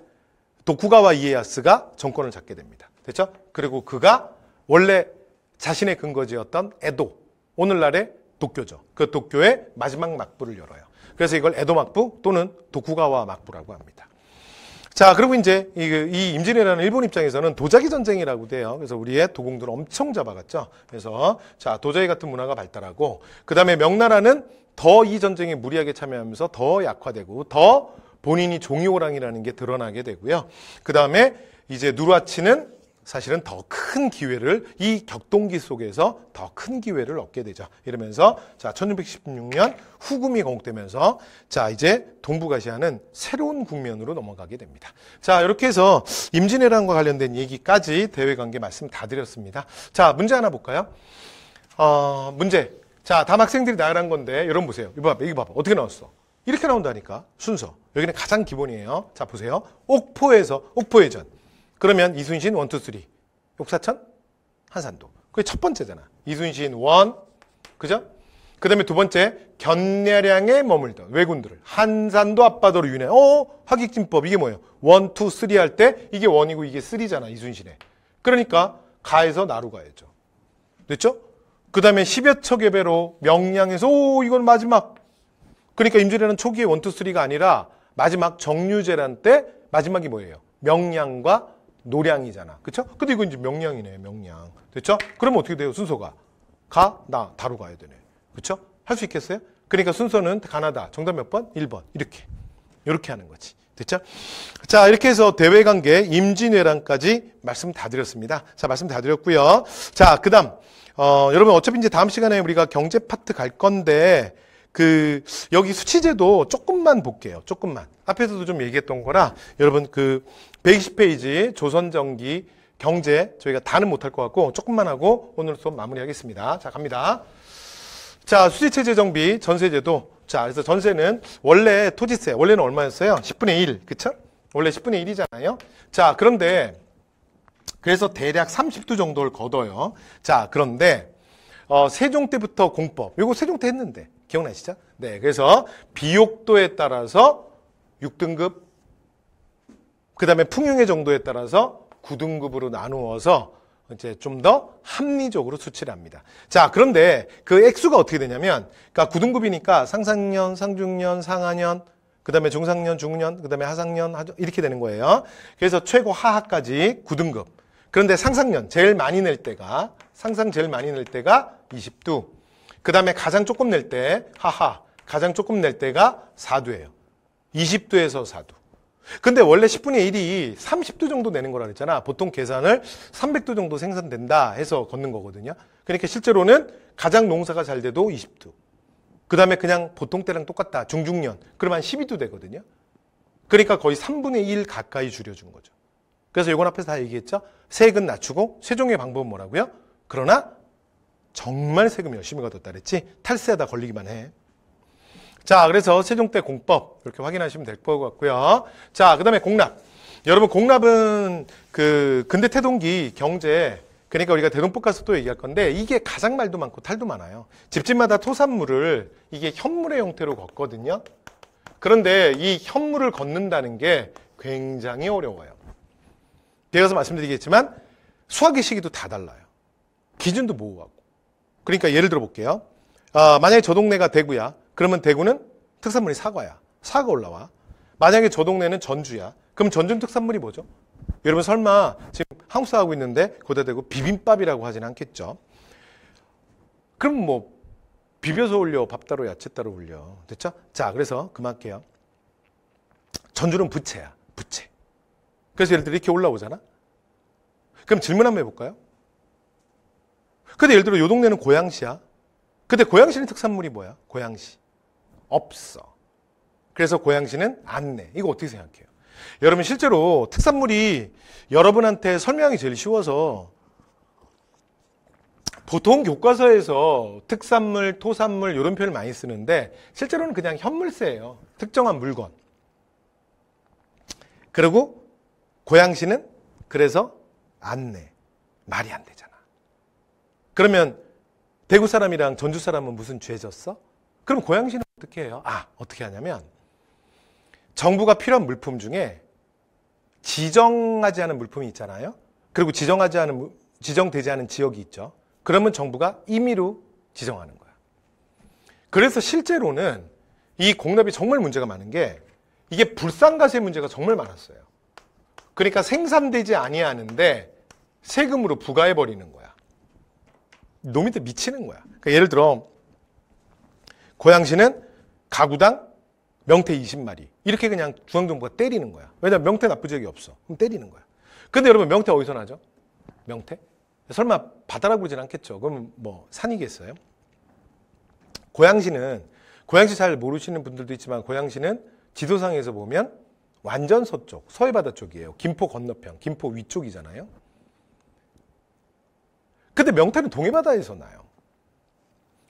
도쿠가와 이에야스가 정권을 잡게 됩니다. 됐죠? 그리고 그가 원래 자신의 근거지였던 에도, 오늘날의 도쿄죠. 그 도쿄의 마지막 막부를 열어요. 그래서 이걸 에도 막부 또는 도쿠가와 막부라고 합니다. 자, 그리고 이제 이 임진왜란은 일본 입장에서는 도자기 전쟁이라고 돼요. 그래서 우리의 도공들을 엄청 잡아갔죠. 그래서 자, 도자기 같은 문화가 발달하고 그 다음에 명나라는 더 이 전쟁에 무리하게 참여하면서 더 약화되고 더 본인이 종이호랑이라는 게 드러나게 되고요. 그 다음에 이제 누르하치는 사실은 더 큰 기회를 이 격동기 속에서 더 큰 기회를 얻게 되죠. 이러면서 자 1616년 후금이 건국되면서 자 이제 동북아시아는 새로운 국면으로 넘어가게 됩니다. 자 이렇게 해서 임진왜란과 관련된 얘기까지 대외관계 말씀 다 드렸습니다. 자 문제 하나 볼까요? 문제. 자 다음 학생들이 나열한 건데 여러분 보세요. 이거 봐봐. 어떻게 나왔어? 이렇게 나온다니까 순서. 여기는 가장 기본이에요. 자 보세요. 옥포의 전. 그러면 이순신 1, 2, 3. 욕사천, 한산도. 그게 첫 번째잖아. 이순신 1, 그죠? 그 다음에 두 번째, 견야량에 머물던 왜군들을 한산도 앞바다로 윤회. 하객진법 이게 뭐예요? 1, 2, 3 할 때 이게 1이고 이게 3잖아. 이순신에. 그러니까 가에서 나루 가야죠. 됐죠? 그 다음에 10여 척의 배로 명량에서 이건 마지막. 그러니까 임진왜란 초기에 1, 2, 3가 아니라 마지막 정류재란 때 마지막이 뭐예요? 명량과 노량이잖아. 그쵸? 근데 이건 이제 명량이네, 명량. 됐죠? 그러면 어떻게 돼요, 순서가? 다루 가야 되네. 그쵸? 할 수 있겠어요? 그러니까 순서는 가나다. 정답 몇 번? 1번. 이렇게 하는 거지. 됐죠? 자, 이렇게 해서 대외관계, 임진왜란까지 말씀 다 드렸습니다. 자, 말씀 다 드렸고요. 자, 그 다음. 여러분, 어차피 이제 다음 시간에 우리가 경제 파트 갈 건데, 여기 수치제도 조금만 볼게요. 조금만. 앞에서도 좀 얘기했던 거라, 여러분 120페이지 조선전기 경제 저희가 다는 못할 것 같고 조금만 하고 오늘 수업 마무리하겠습니다. 자, 갑니다. 자, 수지체제 정비, 전세제도. 자, 그래서 전세는 원래 토지세, 원래는 얼마였어요? 10분의 1. 그쵸? 원래 10분의 1이잖아요. 자, 그런데 그래서 대략 30두 정도를 걷어요. 자, 그런데 세종 때부터 공법. 요거 세종 때 했는데. 기억나시죠? 네. 그래서 비옥도에 따라서 6등급, 그 다음에 풍흉의 정도에 따라서 9등급으로 나누어서 이제 좀 더 합리적으로 수치를 합니다. 자, 그런데 그 액수가 어떻게 되냐면, 그러니까 9등급이니까 상상년, 상중년, 상하년, 그 다음에 중상년, 중년, 그 다음에 하상년, 이렇게 되는 거예요. 그래서 최고 하하까지 9등급. 그런데 상상년, 제일 많이 낼 때가 20두. 그 다음에 가장 조금 낼 때, 가장 조금 낼 때가 4두예요. 20두에서 4두. 근데 원래 10분의 1이 30두 정도 내는 거라 그랬잖아. 보통 계산을 300두 정도 생산된다 해서 걷는 거거든요. 그러니까 실제로는 가장 농사가 잘 돼도 20두. 그 다음에 그냥 보통 때랑 똑같다. 중중년. 그러면 한 12두 되거든요. 그러니까 거의 3분의 1 가까이 줄여준 거죠. 그래서 이건 앞에서 다 얘기했죠. 세액은 낮추고 세종의 방법은 뭐라고요? 그러나 정말 세금 열심히 걷었다 그랬지. 탈세하다 걸리기만 해. 자, 그래서 세종 때 공법 이렇게 확인하시면 될 것 같고요. 자, 그 다음에 공납. 여러분 공납은 근대 태동기 경제, 그러니까 우리가 대동법 가서 또 얘기할 건데 이게 가장 말도 많고 탈도 많아요. 집집마다 토산물을 이게 현물의 형태로 걷거든요. 그런데 이 현물을 걷는다는 게 굉장히 어려워요. 제가 말씀드리겠지만 수학의 시기도 다 달라요. 기준도 모호하고. 그러니까 예를 들어 볼게요. 만약에 저 동네가 대구야. 그러면 대구는 특산물이 사과야. 사과 올라와. 만약에 저 동네는 전주야. 그럼 전주는 특산물이 뭐죠? 여러분 설마 지금 한국사 하고 있는데 거기다 대고 비빔밥이라고 하진 않겠죠? 그럼 뭐 비벼서 올려, 밥 따로 야채 따로 올려. 됐죠? 자, 그래서 그만할게요. 전주는 부채야. 부채. 그래서 예를 들어 이렇게 올라오잖아? 그럼 질문 한번 해볼까요? 근데 예를 들어 요 동네는 고양시야. 근데 고양시는 특산물이 뭐야? 고양시. 없어. 그래서 고양시는 안 내. 이거 어떻게 생각해요? 여러분 실제로 특산물이 여러분한테 설명하기 제일 쉬워서 보통 교과서에서 특산물, 토산물 이런 표현을 많이 쓰는데 실제로는 그냥 현물세예요. 특정한 물건. 그리고 고양시는 그래서 안내. 말이 안 되잖아. 그러면 대구 사람이랑 전주 사람은 무슨 죄 졌어? 그럼 고양시는 어떻게 해요? 어떻게 하냐면 정부가 필요한 물품 중에 지정하지 않은 물품이 있잖아요. 그리고 지정되지 않은 지역이 있죠. 그러면 정부가 임의로 지정하는 거야. 그래서 실제로는 이 공납이 정말 문제가 많은 게 이게 불상가세 문제가 정말 많았어요. 그러니까 생산되지 아니하는데 세금으로 부과해 버리는 거야. 놈이들 미치는 거야. 그러니까 예를 들어 고양시는 가구당 명태 20마리 이렇게 그냥 중앙정부가 때리는 거야. 왜냐하면 명태 납부 지역이 없어. 그럼 때리는 거야. 근데 여러분 명태 어디서 나죠? 명태? 설마 바다라고 그러진 않겠죠. 그럼 뭐 산이겠어요? 고양시 잘 모르시는 분들도 있지만 고양시는 지도상에서 보면 완전 서쪽, 서해바다 쪽이에요. 김포 건너편, 김포 위쪽이잖아요. 근데 명태는 동해바다에서 나요.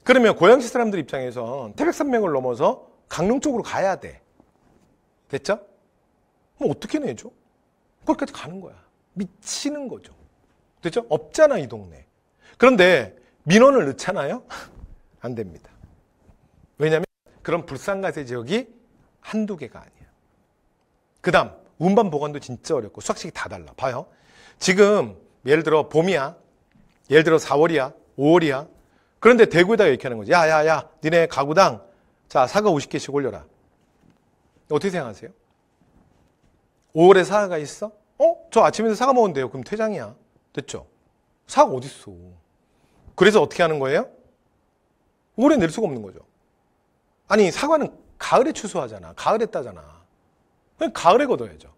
그러면 고양시 사람들 입장에선 태백산맥을 넘어서 강릉 쪽으로 가야 돼. 됐죠? 그럼 어떻게 내죠? 거기까지 가는 거야. 미치는 거죠. 됐죠? 없잖아, 이 동네. 그런데 민원을 넣잖아요? 안 됩니다. 왜냐하면 그런 불상가세 지역이 한두 개가 아니야. 그 다음 운반 보관도 진짜 어렵고 수확식이 다 달라. 봐요. 지금 예를 들어 봄이야. 예를 들어 4월이야. 5월이야. 그런데 대구에다가 이렇게 하는 거지. 야, 니네 가구당 자 사과 50개씩 올려라. 어떻게 생각하세요? 5월에 사과가 있어? 저 아침에도 사과 먹었는데요. 그럼 퇴장이야. 됐죠? 사과 어딨어? 그래서 어떻게 하는 거예요? 올해 낼 수가 없는 거죠. 아니 사과는 가을에 추수하잖아. 가을에 따잖아. 가을에 걷어야죠.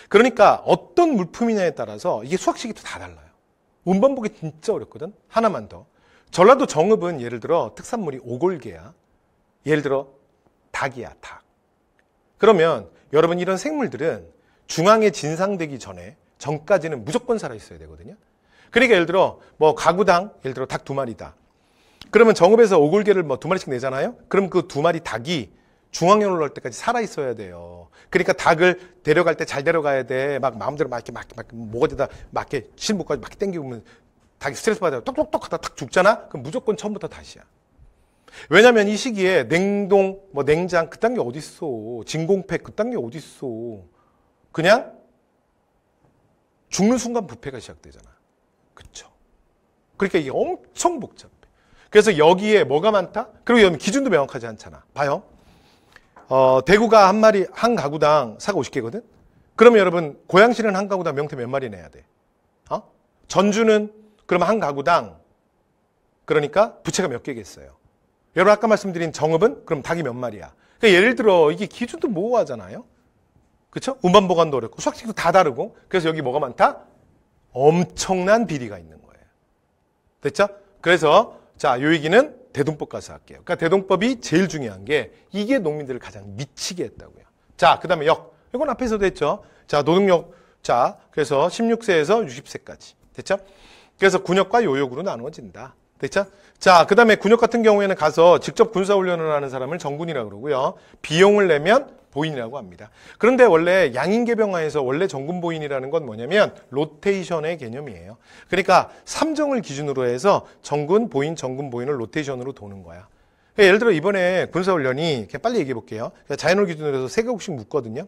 그러니까 어떤 물품이냐에 따라서 이게 수확식이 다 달라요. 운반 보기 진짜 어렵거든. 하나만 더. 전라도 정읍은 예를 들어 특산물이 오골개야. 예를 들어 닭이야, 닭. 그러면 여러분 이런 생물들은 중앙에 진상되기 전까지는 무조건 살아있어야 되거든요. 그러니까 예를 들어 뭐 가구당 예를 들어 닭 2마리다. 그러면 정읍에서 오골개를 뭐 2마리씩 내잖아요. 그럼 그 2마리 닭이 중앙에 올라올 때까지 살아있어야 돼요. 그러니까 닭을 데려갈 때 잘 데려가야 돼. 막 마음대로 막 이렇게 목어지다 막 이렇게 실목까지 막 땡기면 닭이 스트레스 받아요. 똑똑똑 하다 탁 죽잖아? 그럼 무조건 처음부터 다시야. 왜냐면 이 시기에 냉동, 뭐 냉장 그딴 게 어딨어. 진공팩 그딴 게 어딨어. 그냥 죽는 순간 부패가 시작되잖아. 그쵸? 그러니까 이게 엄청 복잡해. 그래서 여기에 뭐가 많다? 그리고 여기 기준도 명확하지 않잖아. 봐요. 대구가 한 가구당 사과 50개거든? 그러면 여러분, 고양시는 한 가구당 명태 몇 마리 내야 돼? 전주는 그러면 한 가구당, 그러니까 부채가 몇 개겠어요? 여러분, 아까 말씀드린 정읍은 그럼 닭이 몇 마리야? 그러니까 예를 들어, 이게 기준도 모호하잖아요? 그쵸? 운반 보관도 어렵고, 수확식도 다 다르고, 그래서 여기 뭐가 많다? 엄청난 비리가 있는 거예요. 됐죠? 그래서, 자, 요 얘기는 대동법 가서 할게요. 그러니까 대동법이 제일 중요한 게 이게 농민들을 가장 미치게 했다고요. 자, 그 다음에 역. 이건 앞에서도 했죠. 자, 노동력. 자, 그래서 16세에서 60세까지. 됐죠? 그래서 군역과 요역으로 나누어진다. 됐죠? 자, 그 다음에 군역 같은 경우에는 가서 직접 군사훈련을 하는 사람을 정군이라고 그러고요. 비용을 내면 보인이라고 합니다. 그런데 원래 양인개병화에서 원래 정군보인이라는 건 뭐냐면 로테이션의 개념이에요. 그러니까 3정을 기준으로 해서 정군, 보인, 정군, 보인을 로테이션으로 도는 거야. 그러니까 예를 들어 이번에 군사훈련이 빨리 얘기해 볼게요. 자연을 기준으로 해서 3개국씩 묻거든요.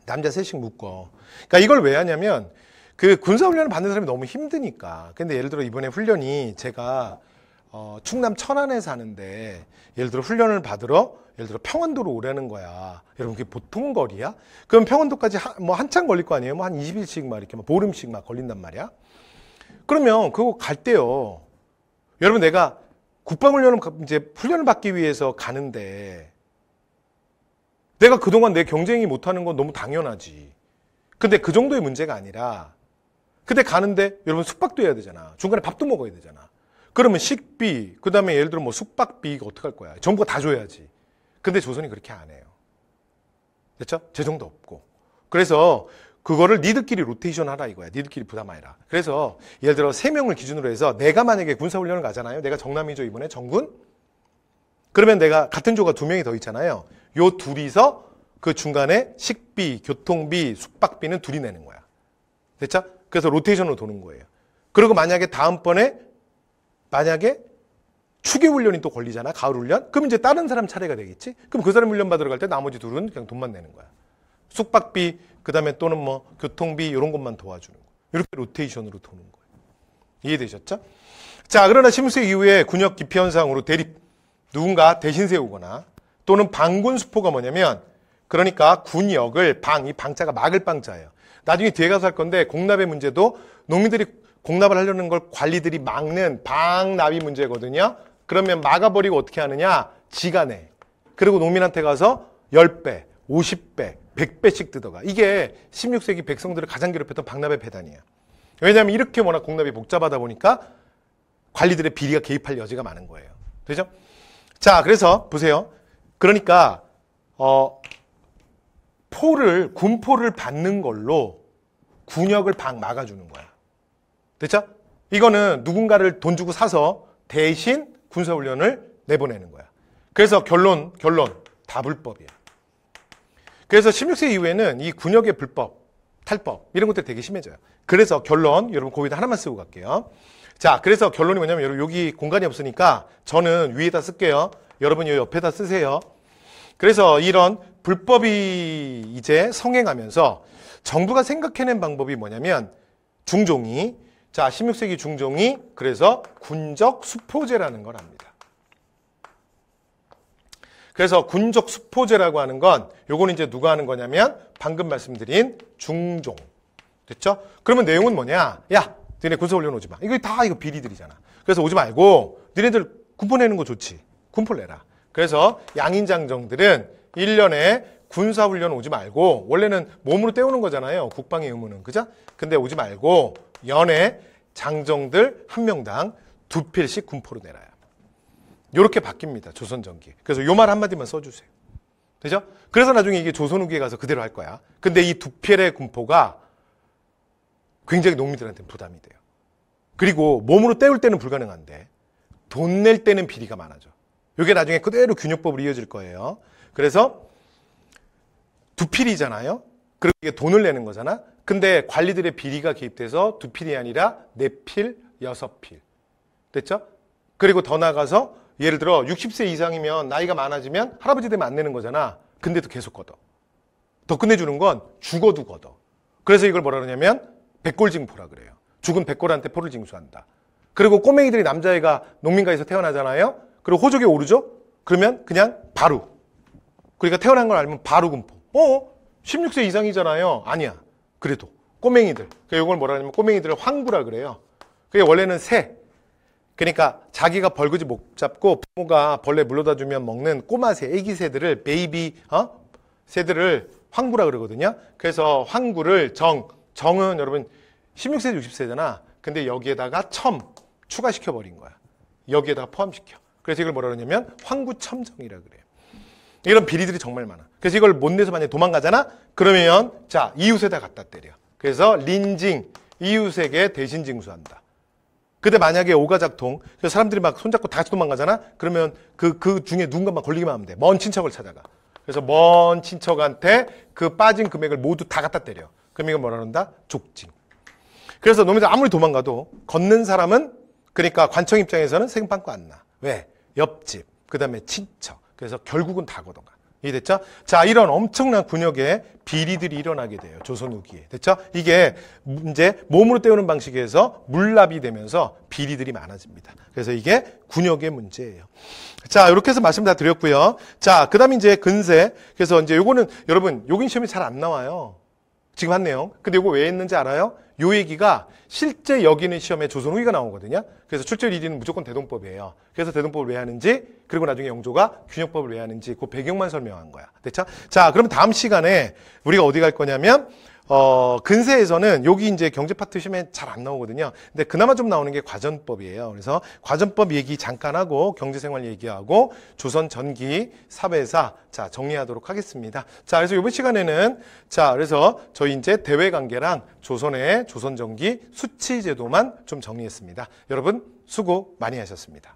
남자 3씩 묶어. 그러니까 이걸 왜 하냐면 그 군사훈련을 받는 사람이 너무 힘드니까. 근데 예를 들어 이번에 훈련이 제가 충남 천안에 사는데 예를 들어 훈련을 받으러 예를 들어 평안도로 오라는 거야. 여러분 그게 보통 거리야? 그럼 평안도까지 뭐 한참 걸릴 거 아니에요? 뭐 한 20일씩 막 이렇게 보름씩 막 걸린단 말이야. 그러면 그거 갈 때요. 여러분 내가 국방훈련을 이제 훈련을 받기 위해서 가는데 내가 그동안 내 경쟁이 못하는 건 너무 당연하지. 근데 그 정도의 문제가 아니라 그때 가는데 여러분 숙박도 해야 되잖아. 중간에 밥도 먹어야 되잖아. 그러면 식비, 그 다음에 예를 들어 뭐 숙박비 이거 어떡할 거야. 정부가 다 줘야지. 근데 조선이 그렇게 안 해요. 됐죠? 재정도 없고. 그래서 그거를 니들끼리 로테이션 하라 이거야. 니들끼리 부담하라. 그래서 예를 들어 3명을 기준으로 해서 내가 만약에 군사훈련을 가잖아요. 내가 정남이죠 이번에 정군. 그러면 내가 같은 조가 2명이 더 있잖아요. 요 둘이서 그 중간에 식비, 교통비, 숙박비는 둘이 내는 거야. 됐죠? 그래서 로테이션으로 도는 거예요. 그리고 만약에 다음번에 만약에 추계훈련이 또 걸리잖아. 가을훈련. 그럼 이제 다른 사람 차례가 되겠지. 그럼 그 사람 훈련 받으러 갈 때 나머지 둘은 그냥 돈만 내는 거야. 숙박비, 그 다음에 또는 뭐 교통비 이런 것만 도와주는 거예요. 이렇게 로테이션으로 도는 거예요. 이해되셨죠? 자, 그러나 신입생 이후에 군역 기피 현상으로 대립, 누군가 대신 세우거나 또는 방군수포가 뭐냐면 그러니까 군역을 이 방자가 막을 방자예요. 나중에 뒤에 가서 할 건데 공납의 문제도 농민들이 공납을 하려는 걸 관리들이 막는 방납이 문제거든요. 그러면 막아버리고 어떻게 하느냐? 지가 내. 그리고 농민한테 가서 10배, 50배, 100배씩 뜯어가. 이게 16세기 백성들을 가장 괴롭혔던 방납의 배단이에요. 왜냐하면 이렇게 워낙 공납이 복잡하다 보니까 관리들의 비리가 개입할 여지가 많은 거예요. 되죠? 자, 그래서 보세요. 그러니까 군포를 받는 걸로 군역을 막아주는 거야. 됐죠? 이거는 누군가를 돈 주고 사서 대신 군사훈련을 내보내는 거야. 그래서 결론 다 불법이야. 그래서 16세 이후에는 이 군역의 불법, 탈법 이런 것들이 되게 심해져요. 그래서 결론, 여러분 거기다 하나만 쓰고 갈게요. 자, 그래서 결론이 뭐냐면 여러분 여기 공간이 없으니까 저는 위에다 쓸게요. 여러분이 옆에다 쓰세요. 그래서 이런 불법이 이제 성행하면서 정부가 생각해낸 방법이 뭐냐면 중종이 16세기 중종이 그래서 군적 수포제라는 걸 합니다. 그래서 군적 수포제라고 하는 건 요거는 이제 누가 하는 거냐면 방금 말씀드린 중종. 됐죠? 그러면 내용은 뭐냐? 야, 너네 군사훈련 오지 마. 이거 비리들이잖아. 그래서 오지 말고 너네들 군포 내는 거 좋지. 군포를 내라. 그래서 양인장정들은 1년에 군사훈련 오지 말고 원래는 몸으로 때우는 거잖아요. 국방의 의무는. 그죠? 근데 오지 말고 연에 장정들 한 명당 2필씩 군포로 내라요. 요렇게 바뀝니다. 조선전기. 그래서 요 말 한마디만 써주세요. 되죠? 그래서 나중에 이게 조선 후기에 가서 그대로 할 거야. 근데 이 2필의 군포가 굉장히 농민들한테는 부담이 돼요. 그리고 몸으로 때울 때는 불가능한데 돈 낼 때는 비리가 많아져. 요게 나중에 그대로 균역법으로 이어질 거예요. 그래서 2필이잖아요. 그리고 이게 돈을 내는 거잖아. 근데 관리들의 비리가 개입돼서 2필이 아니라 4필, 6필. 됐죠? 그리고 더 나가서 예를 들어 60세 이상이면 나이가 많아지면 할아버지 되면 안 내는 거잖아. 근데도 계속 걷어. 더 끝내주는 건 죽어도 걷어. 그래서 이걸 뭐라 그러냐면 백골징포라 그래요. 죽은 백골한테 포를 징수한다. 그리고 꼬맹이들이 남자애가 농민가에서 태어나잖아요. 그리고 호적에 오르죠? 그러면 그냥 바로. 그러니까 태어난 걸 알면 바로 군포. 16세 이상이잖아요. 아니야. 그래도 꼬맹이들. 그러니까 이걸 뭐라 하냐면 꼬맹이들을 황구라 그래요. 그게 원래는 새. 그러니까 자기가 벌거지 못 잡고 부모가 벌레 물러다 주면 먹는 꼬마 새, 애기 새들을 베이비 새들을 황구라 그러거든요. 그래서 황구를 정은 여러분 16세, 60세잖아. 근데 여기에다가 추가시켜 버린 거야. 여기에다가 포함시켜. 그래서 이걸 뭐라 그러냐면 황구첨정이라 그래요. 이런 비리들이 정말 많아. 그래서 이걸 못 내서 만약에 도망가잖아? 그러면 이웃에다 갖다 때려. 그래서 린징, 이웃에게 대신 징수한다. 근데 만약에 오가작통, 그래서 사람들이 막 손잡고 다 같이 도망가잖아? 그러면 그 중에 누군가만 걸리기만 하면 돼. 먼 친척을 찾아가. 그래서 먼 친척한테 그 빠진 금액을 모두 다 갖다 때려. 그럼 이걸 뭐라 그런다? 족징. 그래서 농민들 아무리 도망가도 걷는 사람은 그러니까 관청 입장에서는 세금 빵꾸 안 나. 왜? 옆집, 그 다음에 친척. 그래서 결국은 다 걷어가. 이해됐죠? 자, 이런 엄청난 군역의 비리들이 일어나게 돼요. 조선 후기에. 됐죠? 이게 이제 몸으로 때우는 방식에서 물납이 되면서 비리들이 많아집니다. 그래서 이게 군역의 문제예요. 자, 이렇게 해서 말씀 다 드렸고요. 자, 그 다음에 이제 근세. 그래서 이제 요거는 여러분, 요긴 시험이 잘 안 나와요. 지금 한 내용. 근데 요거 왜 했는지 알아요? 요 얘기가 실제 여기는 시험에 조선 후기가 나오거든요. 그래서 출제 1위는 무조건 대동법이에요. 그래서 대동법을 왜 하는지, 그리고 나중에 영조가 균역법을 왜 하는지 그 배경만 설명한 거야. 됐죠? 자, 그럼 다음 시간에 우리가 어디 갈 거냐면 근세에서는 여기 이제 경제 파트 시험에 잘 안 나오거든요. 근데 그나마 좀 나오는 게 과전법이에요. 그래서 과전법 얘기 잠깐 하고 경제생활 얘기하고 조선 전기 사회사 자 정리하도록 하겠습니다. 자 그래서 이번 시간에는 자 그래서 저희 이제 대외 관계랑 조선의 조선 전기 수치 제도만 좀 정리했습니다. 여러분 수고 많이 하셨습니다.